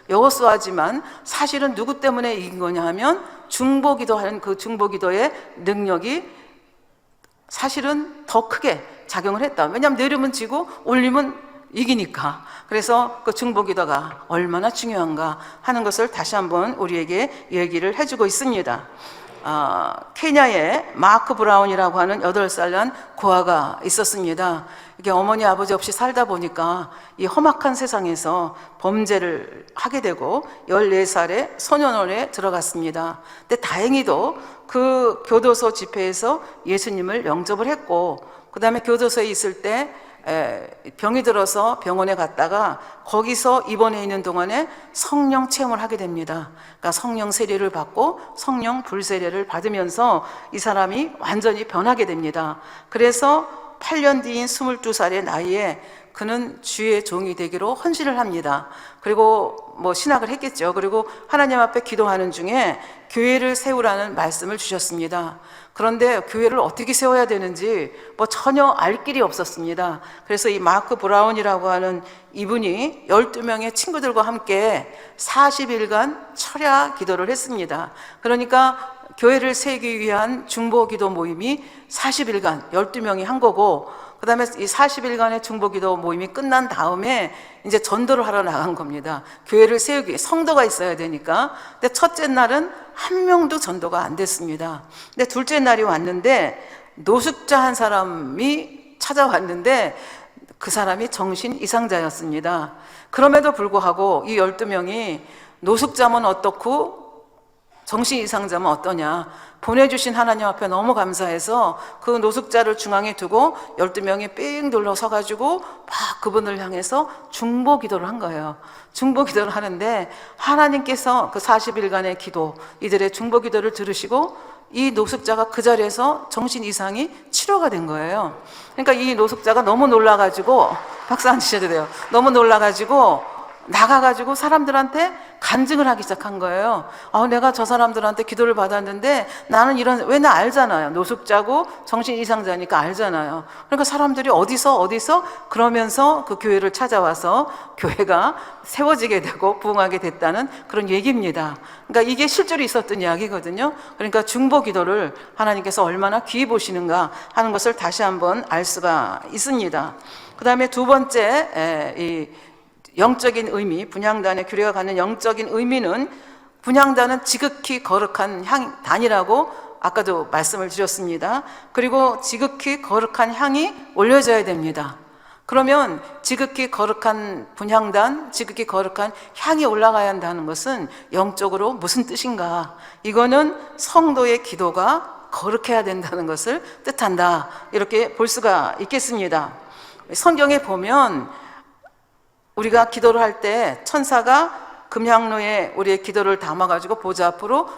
여호수아지만 사실은 누구 때문에 이긴 거냐 하면 중보기도하는 그 중보기도의 능력이 사실은 더 크게 작용을 했다. 왜냐하면 내리면 지고 올리면 이기니까. 그래서 그 중보기도가 얼마나 중요한가 하는 것을 다시 한번 우리에게 얘기를 해주고 있습니다. 케냐에 마크 브라운이라고 하는 8살 난 고아가 있었습니다. 이게 어머니 아버지 없이 살다 보니까 이 험악한 세상에서 범죄를 하게 되고 14살에 소년원에 들어갔습니다. 근데 다행히도 그 교도소 집회에서 예수님을 영접을 했고 그 다음에 교도소에 있을 때 병이 들어서 병원에 갔다가 거기서 입원해 있는 동안에 성령 체험을 하게 됩니다. 그러니까 성령 세례를 받고 성령 불세례를 받으면서 이 사람이 완전히 변하게 됩니다. 그래서 8년 뒤인 22살의 나이에 그는 주의 종이 되기로 헌신을 합니다. 그리고 신학을 했겠죠. 그리고 하나님 앞에 기도하는 중에 교회를 세우라는 말씀을 주셨습니다. 그런데 교회를 어떻게 세워야 되는지 전혀 알 길이 없었습니다. 그래서 이 마크 브라운이라고 하는 이분이 12명의 친구들과 함께 40일간 철야 기도를 했습니다. 그러니까 교회를 세우기 위한 중보기도 모임이 40일간 12명이 한 거고 그 다음에 이 40일간의 중보기도 모임이 끝난 다음에 이제 전도를 하러 나간 겁니다. 교회를 세우기, 성도가 있어야 되니까. 근데 첫째 날은 한 명도 전도가 안 됐습니다. 근데 둘째 날이 왔는데 노숙자 한 사람이 찾아왔는데 그 사람이 정신 이상자였습니다. 그럼에도 불구하고 이 12명이 노숙자면 어떻고 정신 이상자면 어떠냐, 보내주신 하나님 앞에 너무 감사해서 그 노숙자를 중앙에 두고 12명이 삥 둘러 서가지고 막 그분을 향해서 중보기도를 한 거예요. 중보기도를 하는데 하나님께서 그 40일간의 기도, 이들의 중보기도를 들으시고 이 노숙자가 그 자리에서 정신 이상이 치료가 된 거예요. 그러니까 이 노숙자가 너무 놀라가지고, 박수 안 치셔도 돼요. 너무 놀라가지고 나가가지고 사람들한테 간증을 하기 시작한 거예요. 내가 저 사람들한테 기도를 받았는데 나는 왜 나 알잖아요. 노숙자고 정신 이상자니까 알잖아요. 그러니까 사람들이 어디서 그러면서 그 교회를 찾아와서 교회가 세워지게 되고 부흥하게 됐다는 그런 얘기입니다. 그러니까 이게 실제로 있었던 이야기거든요. 그러니까 중보 기도를 하나님께서 얼마나 귀히 보시는가 하는 것을 다시 한번 알 수가 있습니다. 그 다음에 두 번째, 이 영적인 의미, 분향단의 규례가 갖는 영적인 의미는, 분향단은 지극히 거룩한 단이라고 아까도 말씀을 드렸습니다. 그리고 지극히 거룩한 향이 올려져야 됩니다. 그러면 지극히 거룩한 분향단, 지극히 거룩한 향이 올라가야 한다는 것은 영적으로 무슨 뜻인가? 이거는 성도의 기도가 거룩해야 된다는 것을 뜻한다, 이렇게 볼 수가 있겠습니다. 성경에 보면 우리가 기도를 할 때 천사가 금향로에 우리의 기도를 담아가지고 보좌 앞으로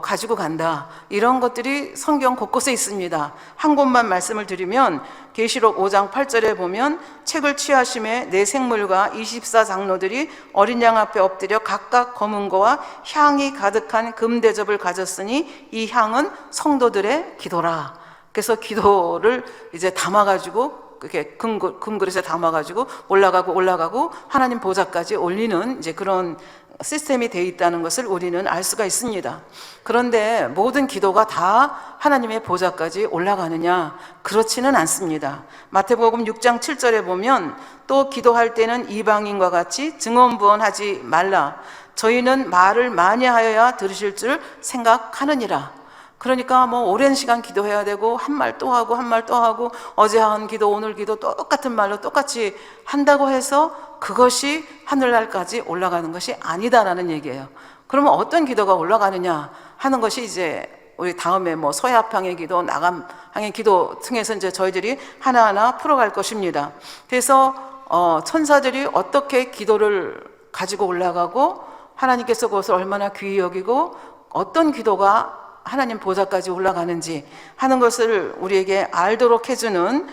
가지고 간다. 이런 것들이 성경 곳곳에 있습니다. 한 곳만 말씀을 드리면 계시록 5장 8절에 보면 책을 취하심에 네 생물과 24장로들이 어린 양 앞에 엎드려 각각 검은 거와 향이 가득한 금대접을 가졌으니 이 향은 성도들의 기도라. 그래서 기도를 이제 담아가지고 그렇게 금그릇에 담아가지고 올라가고 하나님 보좌까지 올리는 이제 그런 시스템이 되어 있다는 것을 우리는 알 수가 있습니다. 그런데 모든 기도가 다 하나님의 보좌까지 올라가느냐? 그렇지는 않습니다. 마태복음 6장 7절에 보면 또 기도할 때는 이방인과 같이 증언부언하지 말라. 저희는 말을 많이 하여야 들으실 줄 생각하느니라. 그러니까 오랜 시간 기도해야 되고 한 말 또 하고 한 말 또 하고 어제 한 기도 오늘 기도 똑같은 말로 똑같이 한다고 해서 그것이 하늘날까지 올라가는 것이 아니다라는 얘기예요. 그러면 어떤 기도가 올라가느냐 하는 것이 이제 우리 다음에 서야합향의 기도, 나감향의 기도 통해서 이제 저희들이 하나하나 풀어갈 것입니다. 그래서 천사들이 어떻게 기도를 가지고 올라가고 하나님께서 그것을 얼마나 귀히 여기고 어떤 기도가 하나님 보좌까지 올라가는지 하는 것을 우리에게 알도록 해주는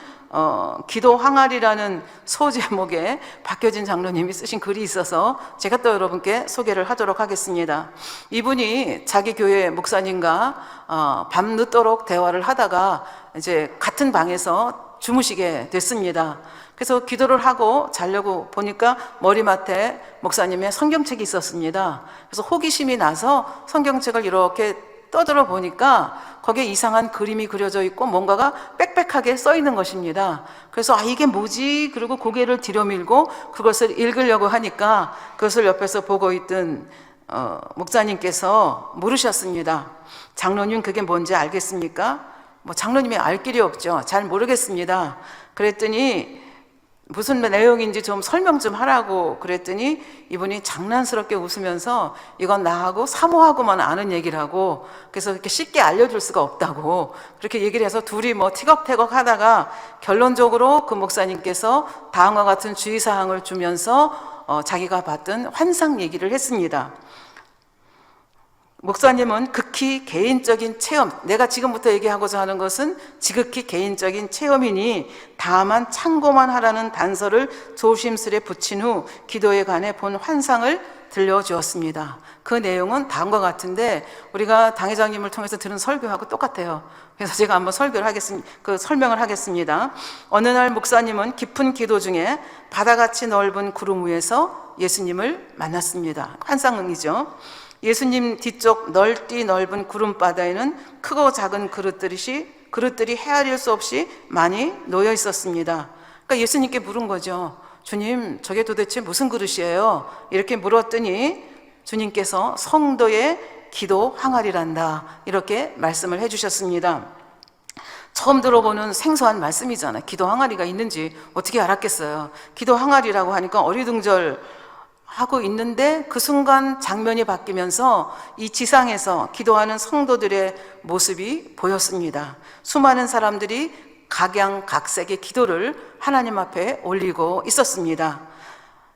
기도 항아리라는 소제목에 박효진 장로님이 쓰신 글이 있어서 제가 또 여러분께 소개를 하도록 하겠습니다. 이분이 자기 교회 목사님과 밤늦도록 대화를 하다가 이제 같은 방에서 주무시게 됐습니다. 그래서 기도를 하고 자려고 보니까 머리맡에 목사님의 성경책이 있었습니다. 그래서 호기심이 나서 성경책을 이렇게 떠들어 보니까 거기에 이상한 그림이 그려져 있고 뭔가가 빽빽하게 써 있는 것입니다. 그래서 이게 뭐지? 그리고 고개를 들여밀고 그것을 읽으려고 하니까 그것을 옆에서 보고 있던 목사님께서 물으셨습니다. 장로님 그게 뭔지 알겠습니까? 장로님이 알 길이 없죠. 잘 모르겠습니다. 그랬더니 무슨 내용인지 좀 설명 좀 하라고 그랬더니 이분이 장난스럽게 웃으면서 이건 나하고 사모하고만 아는 얘기라고, 그래서 이렇게 쉽게 알려줄 수가 없다고 그렇게 얘기를 해서 둘이 티격태격 하다가 결론적으로 그 목사님께서 다음과 같은 주의사항을 주면서 자기가 봤던 환상 얘기를 했습니다. 목사님은 극히 개인적인 체험, 내가 지금부터 얘기하고자 하는 것은 지극히 개인적인 체험이니 다만 참고만 하라는 단서를 조심스레 붙인 후 기도에 관해 본 환상을 들려주었습니다. 그 내용은 다음과 같은데 우리가 당회장님을 통해서 들은 설교하고 똑같아요. 그래서 제가 한번 설명을 하겠습니다. 어느 날 목사님은 깊은 기도 중에 바다같이 넓은 구름 위에서 예수님을 만났습니다. 환상이죠. 예수님 뒤쪽 넓은 구름바다에는 크고 작은 그릇들이 헤아릴 수 없이 많이 놓여 있었습니다. 그러니까 예수님께 물은 거죠. 주님, 저게 도대체 무슨 그릇이에요? 이렇게 물었더니 주님께서 성도의 기도 항아리란다, 이렇게 말씀을 해주셨습니다. 처음 들어보는 생소한 말씀이잖아요. 기도 항아리가 있는지 어떻게 알았겠어요. 기도 항아리라고 하니까 어리둥절 하고 있는데 그 순간 장면이 바뀌면서 이 지상에서 기도하는 성도들의 모습이 보였습니다. 수많은 사람들이 각양각색의 기도를 하나님 앞에 올리고 있었습니다.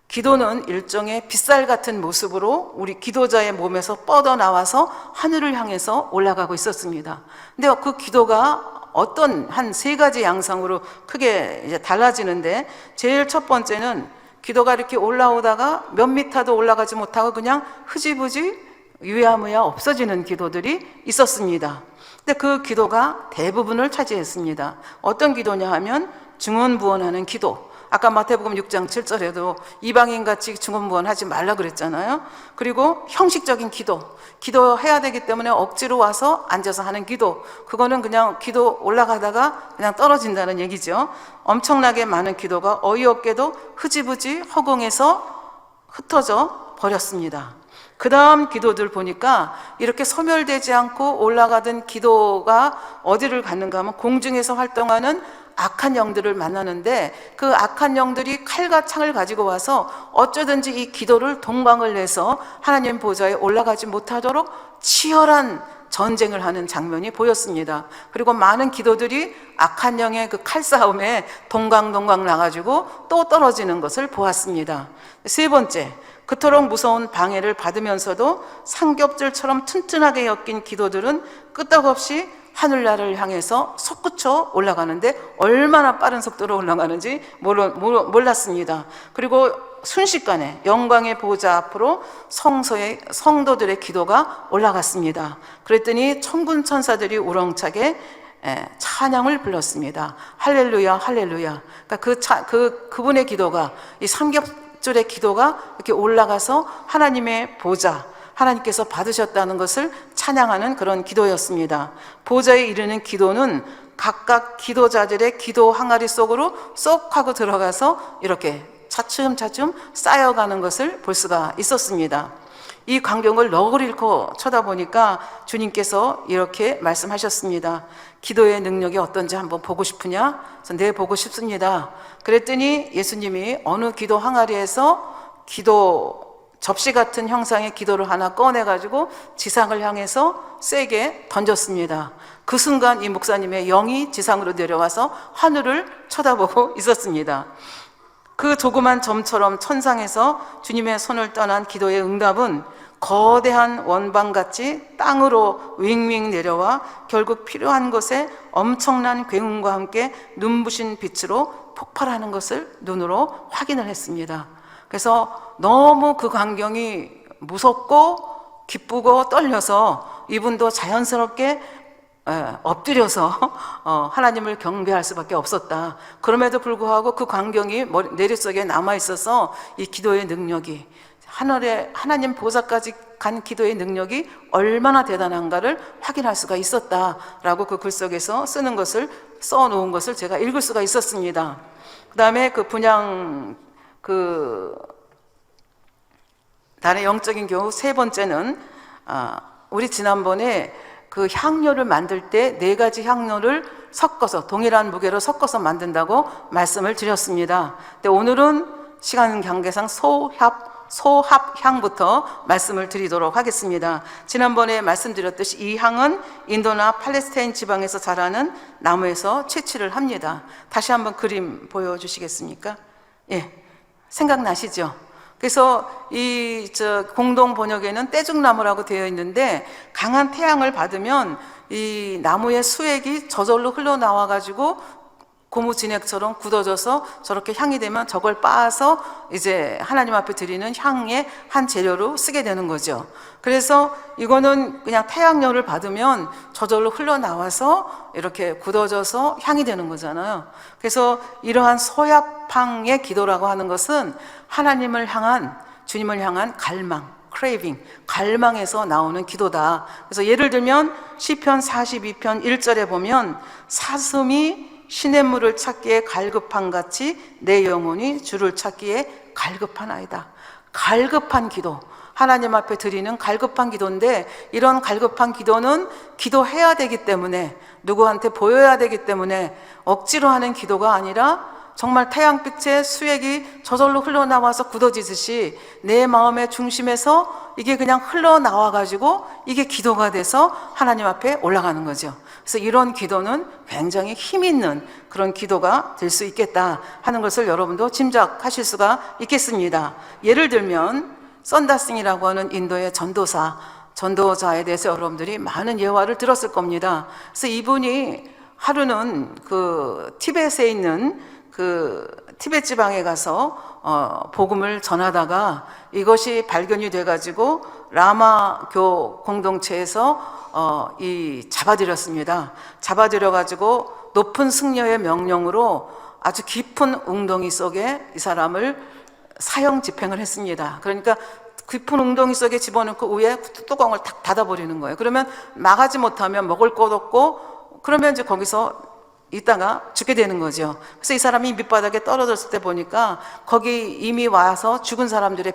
기도는 일종의 빗살 같은 모습으로 우리 기도자의 몸에서 뻗어나와서 하늘을 향해서 올라가고 있었습니다. 근데 그 기도가 어떤 한 세 가지 양상으로 크게 이제 달라지는데, 제일 첫 번째는 기도가 이렇게 올라오다가 몇 미터도 올라가지 못하고 그냥 흐지부지 유야무야 없어지는 기도들이 있었습니다. 근데 그 기도가 대부분을 차지했습니다. 어떤 기도냐 하면 증언부언하는 기도. 아까 마태복음 6장 7절에도 이방인같이 증언부언하지 말라 그랬잖아요. 그리고 형식적인 기도해야 되기 때문에 억지로 와서 앉아서 하는 기도, 그거는 그냥 기도 올라가다가 그냥 떨어진다는 얘기죠. 엄청나게 많은 기도가 어이없게도 흐지부지 허공에서 흩어져 버렸습니다. 그 다음 기도들 보니까 이렇게 소멸되지 않고 올라가던 기도가 어디를 갔는가 하면 공중에서 활동하는 악한 영들을 만나는데, 그 악한 영들이 칼과 창을 가지고 와서 어쩌든지 이 기도를 동방을 내서 하나님 보좌에 올라가지 못하도록 치열한 전쟁을 하는 장면이 보였습니다. 그리고 많은 기도들이 악한 영의 그 칼싸움에 동강동강 나가지고 또 떨어지는 것을 보았습니다. 세 번째, 그토록 무서운 방해를 받으면서도 삼겹줄처럼 튼튼하게 엮인 기도들은 끄떡없이 하늘나라를 향해서 솟구쳐 올라가는데 얼마나 빠른 속도로 올라가는지 몰랐습니다. 그리고 순식간에 영광의 보좌 앞으로 성도들의 기도가 올라갔습니다. 그랬더니 천군 천사들이 우렁차게 찬양을 불렀습니다. 할렐루야, 할렐루야. 그러니까 그분의 기도가, 이 삼겹줄의 기도가 이렇게 올라가서 하나님의 보좌, 하나님께서 받으셨다는 것을 찬양하는 그런 기도였습니다. 보좌에 이르는 기도는 각각 기도자들의 기도 항아리 속으로 쏙 하고 들어가서 이렇게 차츰차츰 쌓여가는 것을 볼 수가 있었습니다. 이 광경을 넋을 잃고 쳐다보니까 주님께서 이렇게 말씀하셨습니다. 기도의 능력이 어떤지 한번 보고 싶으냐? 그래서 네, 보고 싶습니다. 그랬더니 예수님이 어느 기도 항아리에서 기도 접시 같은 형상의 기도를 하나 꺼내가지고 지상을 향해서 세게 던졌습니다. 그 순간 이 목사님의 영이 지상으로 내려와서 하늘을 쳐다보고 있었습니다. 그 조그만 점처럼 천상에서 주님의 손을 떠난 기도의 응답은 거대한 원방같이 땅으로 윙윙 내려와 결국 필요한 곳에 엄청난 굉음과 함께 눈부신 빛으로 폭발하는 것을 눈으로 확인을 했습니다. 그래서 너무 그 광경이 무섭고 기쁘고 떨려서 이분도 자연스럽게 엎드려서 하나님을 경배할 수밖에 없었다. 그럼에도 불구하고 그 광경이 내리 속에 남아 있어서 이 기도의 능력이, 하늘에 하나님 보좌까지 간 기도의 능력이 얼마나 대단한가를 확인할 수가 있었다라고 그 글 속에서 써놓은 것을 제가 읽을 수가 있었습니다. 그 다음에 그 분양, 나의 영적인 교훈 세 번째는, 우리 지난번에 그 향료를 만들 때 4가지 향료를 섞어서 동일한 무게로 섞어서 만든다고 말씀을 드렸습니다. 근데 오늘은 시간 관계상 소합향부터 말씀을 드리도록 하겠습니다. 지난번에 말씀드렸듯이 이 향은 인도나 팔레스타인 지방에서 자라는 나무에서 채취를 합니다. 다시 한번 그림 보여주시겠습니까? 예, 생각나시죠? 그래서 공동 번역에는 떼죽나무라고 되어 있는데, 강한 태양을 받으면 이 나무의 수액이 저절로 흘러나와 가지고 고무진액처럼 굳어져서 저렇게 향이 되면 저걸 빻아서 이제 하나님 앞에 드리는 향의 한 재료로 쓰게 되는 거죠. 그래서 이거는 그냥 태양열을 받으면 저절로 흘러나와서 이렇게 굳어져서 향이 되는 거잖아요. 그래서 이러한 소합향의 기도라고 하는 것은 하나님을 향한, 주님을 향한 갈망, craving, 갈망에서 나오는 기도다. 그래서 예를 들면 시편 42편 1절에 보면 사슴이 시냇물을 찾기에 갈급한 같이 내 영혼이 주를 찾기에 갈급하나이다. 갈급한 기도, 하나님 앞에 드리는 갈급한 기도인데, 이런 갈급한 기도는 기도해야 되기 때문에, 누구한테 보여야 되기 때문에 억지로 하는 기도가 아니라 정말 태양빛의 수액이 저절로 흘러나와서 굳어지듯이 내 마음의 중심에서 이게 그냥 흘러나와가지고 이게 기도가 돼서 하나님 앞에 올라가는 거죠. 그래서 이런 기도는 굉장히 힘 있는 그런 기도가 될 수 있겠다 하는 것을 여러분도 짐작하실 수가 있겠습니다. 예를 들면 썬다싱이라고 하는 인도의 전도자에 대해서 여러분들이 많은 예화를 들었을 겁니다. 그래서 이분이 하루는 그 티벳에 있는 그 티벳 지방에 가서 복음을 전하다가 이것이 발견이 돼가지고 라마교 공동체에서 잡아들였습니다. 잡아들여가지고 높은 승려의 명령으로 아주 깊은 웅덩이 속에 이 사람을 사형 집행을 했습니다. 그러니까 깊은 웅덩이 속에 집어넣고 위에 뚜껑을 탁 닫아버리는 거예요. 그러면 나가지 못하면 먹을 것 없고, 그러면 이제 거기서 있다가 죽게 되는 거죠. 그래서 이 사람이 밑바닥에 떨어졌을 때 보니까 거기 이미 와서 죽은 사람들의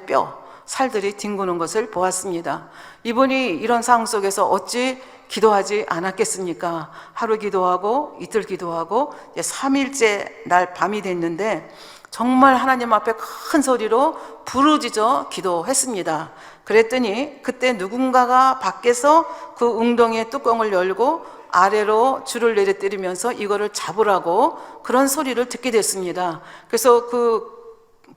살들이 뒹구는 것을 보았습니다. 이분이 이런 상황 속에서 어찌 기도하지 않았겠습니까? 하루 기도하고 이틀 기도하고 3일째 날 밤이 됐는데 정말 하나님 앞에 큰 소리로 부르짖어 기도했습니다. 그랬더니 그때 누군가가 밖에서 그 웅덩이의 뚜껑을 열고 아래로 줄을 내려뜨리면서 이거를 잡으라고 그런 소리를 듣게 됐습니다. 그래서 그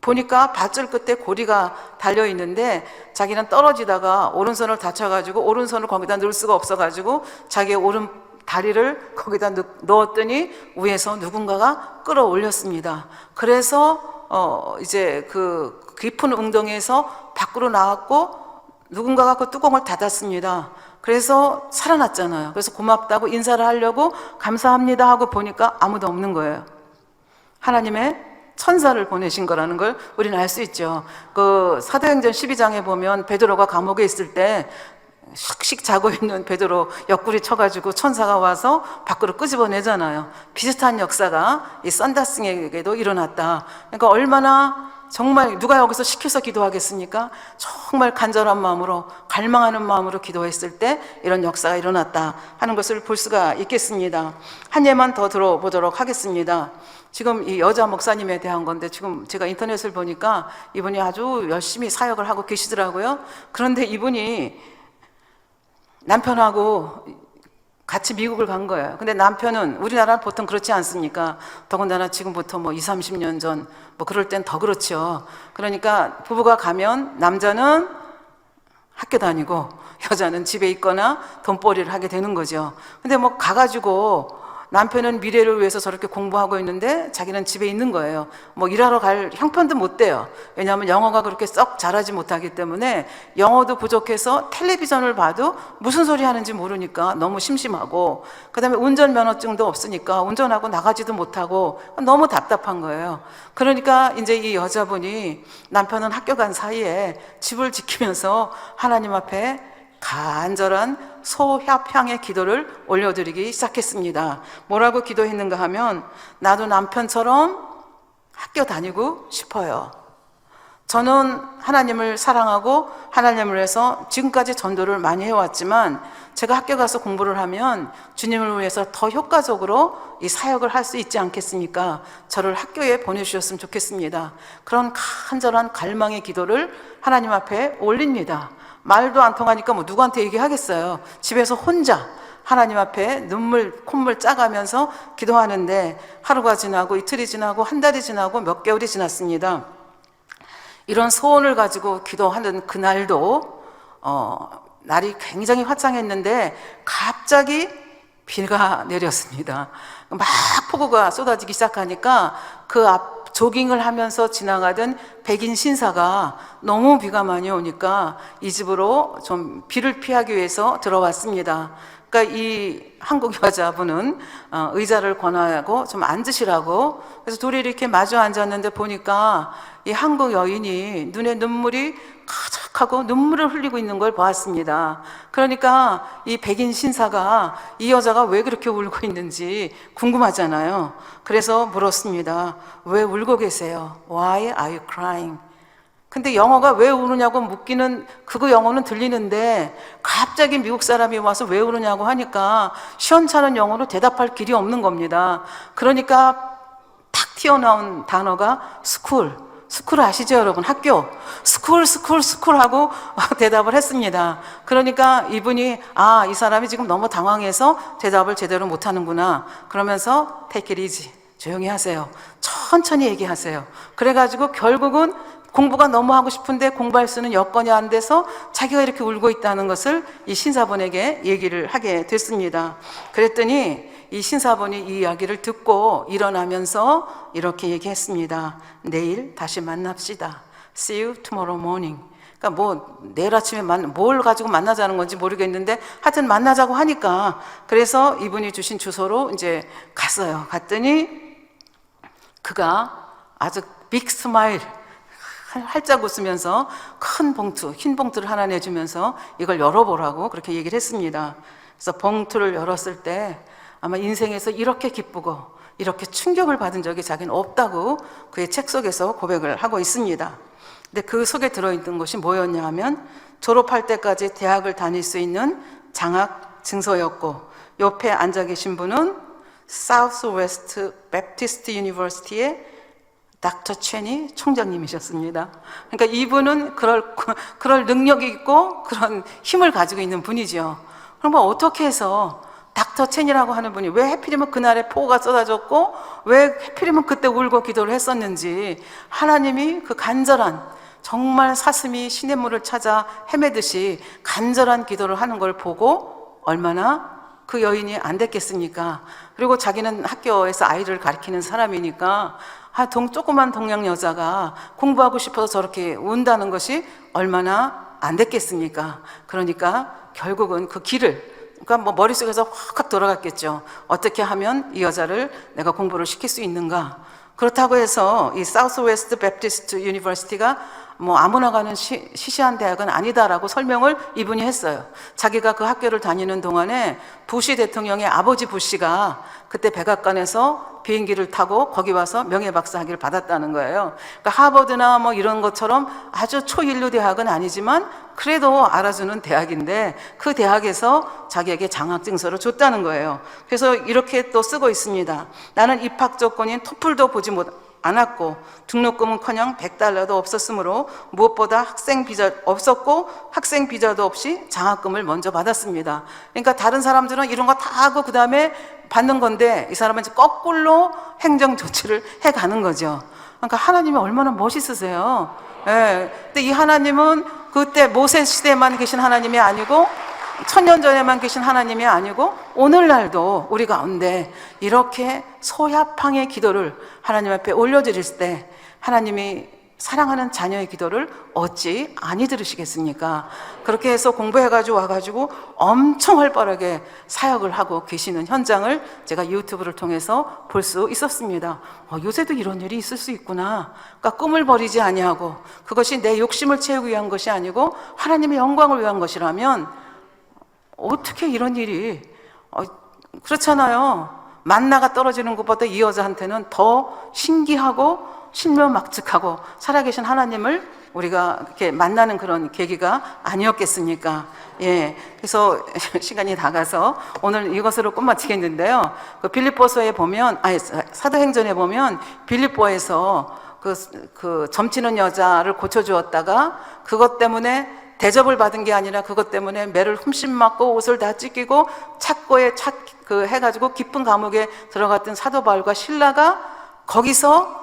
보니까 밧줄 끝에 고리가 달려 있는데 자기는 떨어지다가 오른손을 다쳐가지고 오른손을 거기다 넣을 수가 없어가지고 자기의 오른 다리를 거기다 넣었더니 위에서 누군가가 끌어올렸습니다. 그래서 이제 그 깊은 웅덩이에서 밖으로 나왔고 누군가가 그 뚜껑을 닫았습니다. 그래서 살아났잖아요. 그래서 고맙다고 인사를 하려고 감사합니다 하고 보니까 아무도 없는 거예요. 하나님의 천사를 보내신 거라는 걸 우리는 알 수 있죠. 그 사도행전 12장에 보면 베드로가 감옥에 있을 때 씩씩 자고 있는 베드로 옆구리 쳐가지고 천사가 와서 밖으로 끄집어내잖아요. 비슷한 역사가 이 썬다스에게도 일어났다. 그러니까 얼마나 정말 누가 여기서 시켜서 기도하겠습니까? 정말 간절한 마음으로 갈망하는 마음으로 기도했을 때 이런 역사가 일어났다 하는 것을 볼 수가 있겠습니다. 한 예만 더 들어보도록 하겠습니다. 지금 이 여자 목사님에 대한 건데 지금 제가 인터넷을 보니까 이분이 아주 열심히 사역을 하고 계시더라고요. 그런데 이분이 남편하고 같이 미국을 간 거예요. 근데 남편은 우리나라는 보통 그렇지 않습니까? 더군다나 지금부터 뭐 20, 30년 전 뭐 그럴 땐 더 그렇죠. 그러니까 부부가 가면 남자는 학교 다니고 여자는 집에 있거나 돈벌이를 하게 되는 거죠. 근데 뭐 가가지고 남편은 미래를 위해서 저렇게 공부하고 있는데 자기는 집에 있는 거예요. 뭐 일하러 갈 형편도 못 돼요. 왜냐하면 영어가 그렇게 썩 잘하지 못하기 때문에 영어도 부족해서 텔레비전을 봐도 무슨 소리 하는지 모르니까 너무 심심하고, 그 다음에 운전면허증도 없으니까 운전하고 나가지도 못하고 너무 답답한 거예요. 그러니까 이제 이 여자분이 남편은 학교 간 사이에 집을 지키면서 하나님 앞에 간절한 소협향의 기도를 올려드리기 시작했습니다. 뭐라고 기도했는가 하면, 나도 남편처럼 학교 다니고 싶어요. 저는 하나님을 사랑하고 하나님을 위해서 지금까지 전도를 많이 해왔지만 제가 학교 가서 공부를 하면 주님을 위해서 더 효과적으로 이 사역을 할 수 있지 않겠습니까? 저를 학교에 보내주셨으면 좋겠습니다. 그런 간절한 갈망의 기도를 하나님 앞에 올립니다. 말도 안 통하니까 뭐 누구한테 얘기하겠어요. 집에서 혼자 하나님 앞에 눈물 콧물 짜가면서 기도하는데 하루가 지나고 이틀이 지나고 한 달이 지나고 몇 개월이 지났습니다. 이런 소원을 가지고 기도하는 그날도 날이 굉장히 화창했는데 갑자기 비가 내렸습니다. 막 폭우가 쏟아지기 시작하니까 그 앞 조깅을 하면서 지나가던 백인 신사가 너무 비가 많이 오니까 이 집으로 좀 비를 피하기 위해서 들어왔습니다. 그러니까 이 한국 여자분은 의자를 권하고 좀 앉으시라고, 그래서 둘이 이렇게 마주 앉았는데 보니까 이 한국 여인이 눈에 눈물이 가득하고 눈물을 흘리고 있는 걸 보았습니다. 그러니까 이 백인 신사가 이 여자가 왜 그렇게 울고 있는지 궁금하잖아요. 그래서 물었습니다. 왜 울고 계세요? Why are you crying? 근데 영어가 왜 우느냐고 묻기는 그거 영어는 들리는데 갑자기 미국 사람이 와서 왜 우느냐고 하니까 시원찮은 영어로 대답할 길이 없는 겁니다. 그러니까 탁 튀어나온 단어가 스쿨. 스쿨 아시죠 여러분? 학교. 스쿨 하고 대답을 했습니다. 그러니까 이분이 이 사람이 지금 너무 당황해서 대답을 제대로 못하는구나. 그러면서 take it easy. 조용히 하세요. 천천히 얘기하세요. 그래가지고 결국은 공부가 너무 하고 싶은데 공부할 수는 여건이 안 돼서 자기가 이렇게 울고 있다는 것을 이 신사분에게 얘기를 하게 됐습니다. 그랬더니 이 신사분이 이 이야기를 듣고 일어나면서 이렇게 얘기했습니다. 내일 다시 만납시다. See you tomorrow morning. 그러니까 뭐 내일 아침에 뭘 가지고 만나자는 건지 모르겠는데 하여튼 만나자고 하니까, 그래서 이분이 주신 주소로 이제 갔어요. 갔더니 그가 아주 빅 스마일 활짝 웃으면서 큰 봉투, 흰 봉투를 하나 내주면서 이걸 열어보라고 그렇게 얘기를 했습니다. 그래서 봉투를 열었을 때 아마 인생에서 이렇게 기쁘고 이렇게 충격을 받은 적이 자기는 없다고 그의 책 속에서 고백을 하고 있습니다. 근데 그 속에 들어있는 것이 뭐였냐 하면 졸업할 때까지 대학을 다닐 수 있는 장학 증서였고, 옆에 앉아 계신 분은 Southwest Baptist University의 닥터 체니 총장님이셨습니다. 그러니까 이분은 그럴 능력이 있고 그런 힘을 가지고 있는 분이죠. 그럼 어떻게 해서 닥터 첸이라고 하는 분이 왜 하필이면 그날에 폭우가 쏟아졌고 왜 하필이면 그때 울고 기도를 했었는지, 하나님이 그 간절한, 정말 사슴이 시냇물을 찾아 헤매듯이 간절한 기도를 하는 걸 보고 얼마나 그 여인이 안 됐겠습니까? 그리고 자기는 학교에서 아이를 가르치는 사람이니까 조그만 동양 여자가 공부하고 싶어서 저렇게 운다는 것이 얼마나 안 됐겠습니까? 그러니까 결국은 그 길을, 그러니까 뭐 머릿속에서 확 돌아갔겠죠. 어떻게 하면 이 여자를 내가 공부를 시킬 수 있는가? 그렇다고 해서 이 사우스 웨스트 베프티스트 유니버시티가 뭐 아무나 가는 시시한 대학은 아니다라고 설명을 이분이 했어요. 자기가 그 학교를 다니는 동안에 부시 대통령의 아버지 부시가 그때 백악관에서 비행기를 타고 거기 와서 명예박사 학위를 받았다는 거예요. 그러니까 하버드나 뭐 이런 것처럼 아주 초일류 대학은 아니지만 그래도 알아주는 대학인데 그 대학에서 자기에게 장학증서를 줬다는 거예요. 그래서 이렇게 또 쓰고 있습니다. 나는 입학 조건인 토플도 보지 않았고 등록금은커녕 $100도 없었으므로 무엇보다 학생 비자 없었고 학생 비자도 없이 장학금을 먼저 받았습니다. 그러니까 다른 사람들은 이런 거 다 하고 그 다음에 받는 건데 이 사람은 이제 거꾸로 행정 조치를 해 가는 거죠. 그러니까 하나님이 얼마나 멋있으세요. 예. 근데 이 하나님은 그때 모세 시대에만 계신 하나님이 아니고 1000년 전에만 계신 하나님이 아니고 오늘날도 우리 가운데 이렇게 소야팡의 기도를 하나님 앞에 올려드릴 때 하나님이 사랑하는 자녀의 기도를 어찌 아니 들으시겠습니까? 그렇게 해서 공부해가지고 와가지고 엄청 활발하게 사역을 하고 계시는 현장을 제가 유튜브를 통해서 볼 수 있었습니다. 요새도 이런 일이 있을 수 있구나. 그러니까 꿈을 버리지 아니하고 그것이 내 욕심을 채우기 위한 것이 아니고 하나님의 영광을 위한 것이라면 어떻게 이런 일이 그렇잖아요. 만나가 떨어지는 것보다 이 여자한테는 더 신기하고 신묘막측하고 살아계신 하나님을 우리가 이렇게 만나는 그런 계기가 아니었겠습니까? 예. 그래서 시간이 다 가서 오늘 이것으로 끝마치겠는데요. 그 빌립보서에 보면, 사도행전에 보면 빌립보에서 그 점치는 여자를 고쳐주었다가 그것 때문에 대접을 받은 게 아니라 그것 때문에 매를 흠씬 맞고 옷을 다 찢기고 착고에 해가지고 깊은 감옥에 들어갔던 사도 바울과 실라가 거기서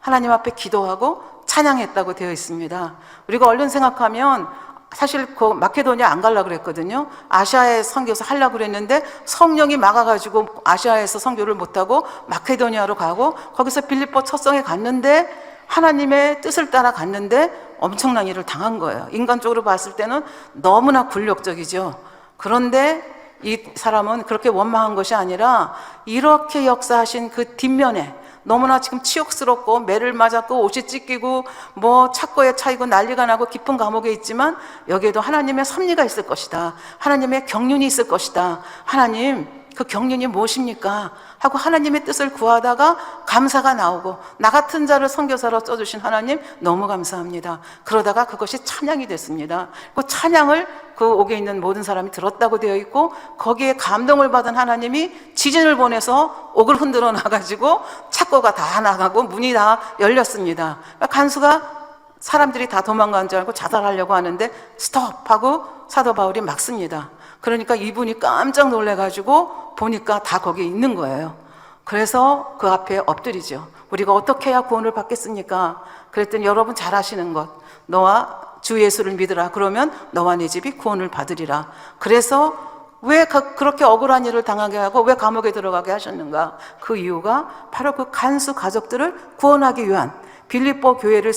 하나님 앞에 기도하고 찬양했다고 되어 있습니다. 우리가 얼른 생각하면 사실 그 마케도니아 안 가려고 그랬거든요. 아시아에 선교서 하려고 그랬는데 성령이 막아가지고 아시아에서 선교를 못하고 마케도니아로 가고 거기서 빌립보 첫 성에 갔는데 하나님의 뜻을 따라 갔는데 엄청난 일을 당한 거예요. 인간적으로 봤을 때는 너무나 굴욕적이죠. 그런데 이 사람은 그렇게 원망한 것이 아니라 이렇게 역사하신 그 뒷면에 너무나 지금 치욕스럽고 매를 맞았고 옷이 찢기고 뭐 착고에 차이고 난리가 나고 깊은 감옥에 있지만 여기에도 하나님의 섭리가 있을 것이다. 하나님의 경륜이 있을 것이다. 하나님 그 경륜이 무엇입니까? 하고 하나님의 뜻을 구하다가 감사가 나오고 나 같은 자를 선교사로 써주신 하나님 너무 감사합니다. 그러다가 그것이 찬양이 됐습니다. 그 찬양을 그 옥에 있는 모든 사람이 들었다고 되어 있고 거기에 감동을 받은 하나님이 지진을 보내서 옥을 흔들어 놔가지고 착고가 다 나가고 문이 다 열렸습니다. 간수가 사람들이 다 도망간 줄 알고 자살하려고 하는데 스톱하고 사도 바울이 막습니다. 그러니까 이분이 깜짝 놀래가지고 보니까 다 거기 있는 거예요. 그래서 그 앞에 엎드리죠. 우리가 어떻게 해야 구원을 받겠습니까? 그랬더니 여러분 잘 아시는 것, 너와 주 예수를 믿으라. 그러면 너와 네 집이 구원을 받으리라. 그래서 왜 그렇게 억울한 일을 당하게 하고 왜 감옥에 들어가게 하셨는가? 그 이유가 바로 그 간수 가족들을 구원하기 위한 빌립보 교회를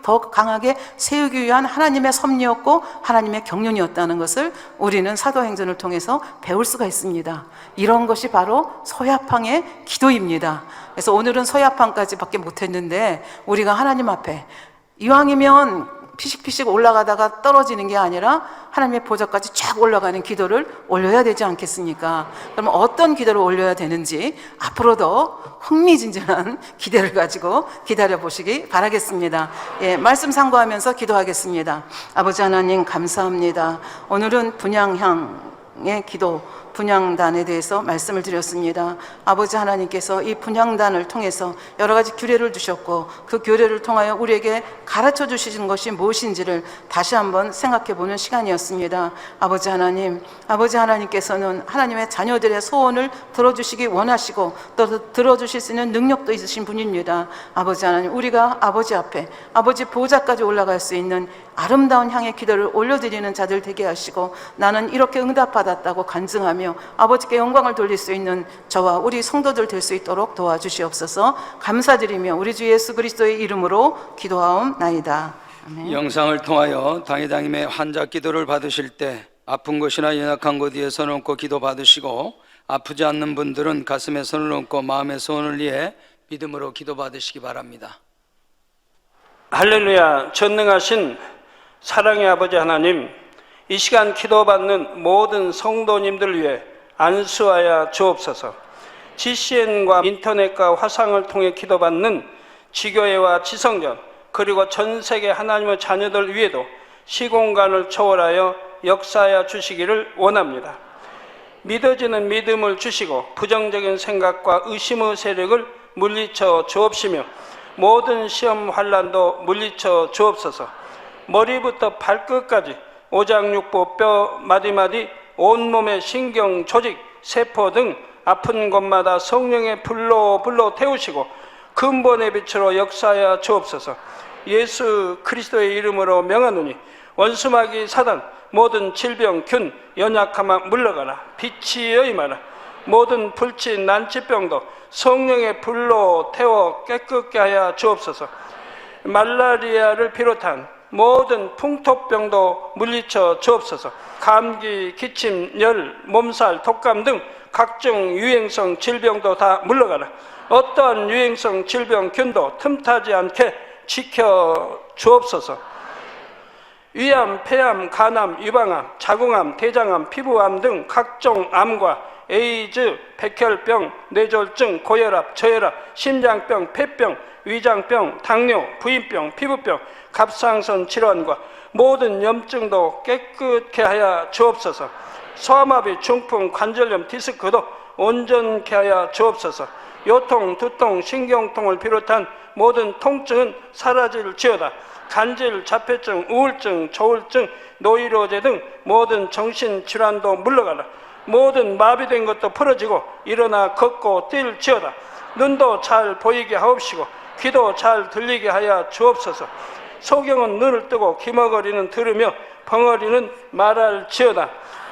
더 강하게 세우기 위한 하나님의 섭리였고 하나님의 경륜이었다는 것을 우리는 사도행전을 통해서 배울 수가 있습니다. 이런 것이 바로 소야팡의 기도입니다. 그래서 오늘은 소야팡까지밖에 못했는데 우리가 하나님 앞에 이왕이면 피식피식 올라가다가 떨어지는 게 아니라 하나님의 보좌까지 쫙 올라가는 기도를 올려야 되지 않겠습니까? 그러면 어떤 기도를 올려야 되는지 앞으로도 흥미진진한 기대를 가지고 기다려 보시기 바라겠습니다. 예, 말씀 상고하면서 기도하겠습니다. 아버지 하나님 감사합니다. 오늘은 분향향의 기도, 분향단에 대해서 말씀을 드렸습니다. 아버지 하나님께서 이 분향단을 통해서 여러 가지 규례를 주셨고 그 규례를 통하여 우리에게 가르쳐 주시는 것이 무엇인지를 다시 한번 생각해 보는 시간이었습니다. 아버지 하나님, 아버지 하나님께서는 하나님의 자녀들의 소원을 들어주시기 원하시고 또 들어주실 수 있는 능력도 있으신 분입니다. 아버지 하나님, 우리가 아버지 앞에 아버지 보좌까지 올라갈 수 있는 아름다운 향의 기도를 올려드리는 자들 되게 하시고 나는 이렇게 응답받았다고 간증하며 아버지께 영광을 돌릴 수 있는 저와 우리 성도들 될 수 있도록 도와주시옵소서. 감사드리며 우리 주 예수 그리스도의 이름으로 기도하옵나이다. 아멘. 영상을 통하여 당회장님의 환자 기도를 받으실 때 아픈 곳이나 연약한 곳 위에 손을 얹고 기도 받으시고 아프지 않는 분들은 가슴에 손을 얹고 마음의 소원을 위해 믿음으로 기도 받으시기 바랍니다. 할렐루야. 전능하신 사랑의 아버지 하나님, 이 시간 기도받는 모든 성도님들 위해 안수하여 주옵소서. GCN과 인터넷과 화상을 통해 기도받는 지교회와 지성전 그리고 전 세계 하나님의 자녀들 위에도 시공간을 초월하여 역사하여 주시기를 원합니다. 믿어지는 믿음을 주시고 부정적인 생각과 의심의 세력을 물리쳐 주옵시며 모든 시험 환난도 물리쳐 주옵소서. 머리부터 발끝까지 오장육부 뼈 마디마디 온몸의 신경 조직 세포 등 아픈 곳마다 성령의 불로 태우시고 근본의 빛으로 역사하여 주옵소서. 예수 그리스도의 이름으로 명하노니 원수마귀 사단 모든 질병 균 연약함아 물러가라. 빛이여 임하라. 모든 불치 난치병도 성령의 불로 태워 깨끗게 하여 주옵소서. 말라리아를 비롯한 모든 풍토병도 물리쳐 주옵소서. 감기, 기침, 열, 몸살, 독감 등 각종 유행성 질병도 다 물러가라. 어떠한 유행성 질병 균도 틈타지 않게 지켜 주옵소서. 위암, 폐암, 간암, 유방암, 자궁암, 대장암, 피부암 등 각종 암과 에이즈, 백혈병, 뇌졸중, 고혈압, 저혈압, 심장병, 폐병, 위장병, 당뇨, 부인병, 피부병, 갑상선 질환과 모든 염증도 깨끗게 하여 주옵소서. 소아마비, 중풍, 관절염, 디스크도 온전케 하여 주옵소서. 요통, 두통, 신경통을 비롯한 모든 통증은 사라질지어다. 간질, 자폐증, 우울증, 조울증, 노이로제 등 모든 정신질환도 물러가라. 모든 마비된 것도 풀어지고 일어나 걷고 뛸지어다. 눈도 잘 보이게 하옵시고 귀도 잘 들리게 하여 주옵소서. 소경은 눈을 뜨고 기머거리는 들으며 벙어리는 말할지어다.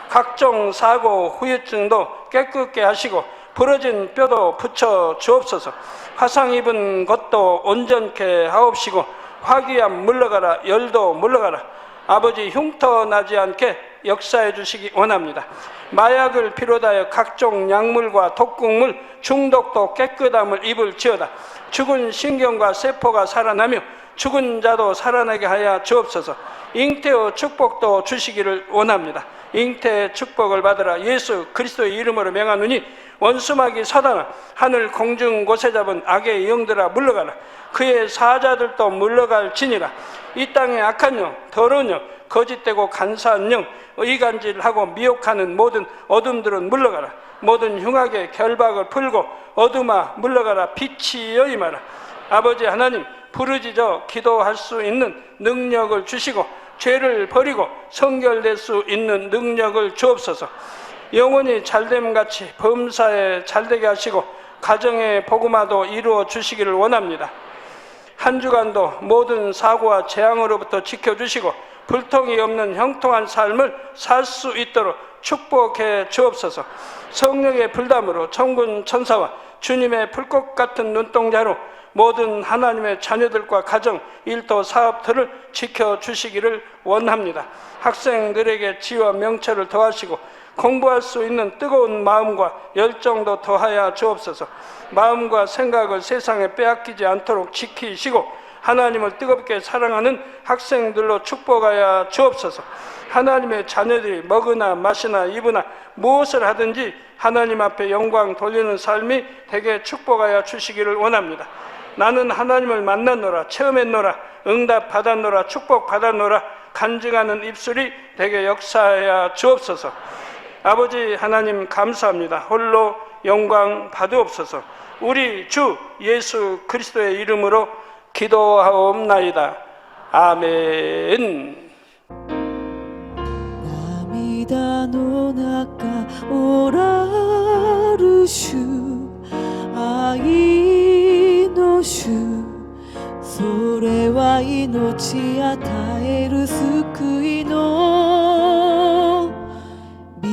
각종 사고 후유증도 깨끗게 하시고 부러진 뼈도 붙여 주옵소서. 화상 입은 것도 온전케 하옵시고 화기암 물러가라. 열도 물러가라. 아버지 흉터 나지 않게 역사해 주시기 원합니다. 마약을 비롯하여 각종 약물과 독극물 중독도 깨끗함을 입을지어다. 죽은 신경과 세포가 살아나며 죽은 자도 살아나게 하여 주옵소서. 잉태의 축복도 주시기를 원합니다. 잉태의 축복을 받으라. 예수 그리스도의 이름으로 명하노니 원수마귀 사단아 하늘 공중 곳에 잡은 악의 영들아 물러가라. 그의 사자들도 물러갈지니라. 이 땅의 악한 영, 더러운 영, 거짓되고 간사한 영, 의간질하고 미혹하는 모든 어둠들은 물러가라. 모든 흉악의 결박을 풀고 어둠아 물러가라. 빛이여 임하라. 아버지 하나님, 부르짖어 기도할 수 있는 능력을 주시고 죄를 버리고 성결될 수 있는 능력을 주옵소서. 영원히 잘됨같이 범사에 잘되게 하시고 가정의 복음화도 이루어 주시기를 원합니다. 한 주간도 모든 사고와 재앙으로부터 지켜주시고 불통이 없는 형통한 삶을 살 수 있도록 축복해 주옵소서. 성령의 불담으로 천군 천사와 주님의 불꽃 같은 눈동자로 모든 하나님의 자녀들과 가정, 일터, 사업들을 지켜주시기를 원합니다. 학생들에게 지혜와 명철을 더하시고 공부할 수 있는 뜨거운 마음과 열정도 더하여 주옵소서. 마음과 생각을 세상에 빼앗기지 않도록 지키시고 하나님을 뜨겁게 사랑하는 학생들로 축복하여 주옵소서. 하나님의 자녀들이 먹으나 마시나 입으나 무엇을 하든지 하나님 앞에 영광 돌리는 삶이 되게 축복하여 주시기를 원합니다. 나는 하나님을 만났노라, 체험했노라, 응답 받았노라, 축복 받았노라 간증하는 입술이 되게 역사하여 주옵소서. 아버지 하나님 감사합니다. 홀로 영광 받으옵소서. 우리 주 예수 그리스도의 이름으로 기도하옵나이다. 아멘. 涙の中おらる主愛の主それは命与える救いの道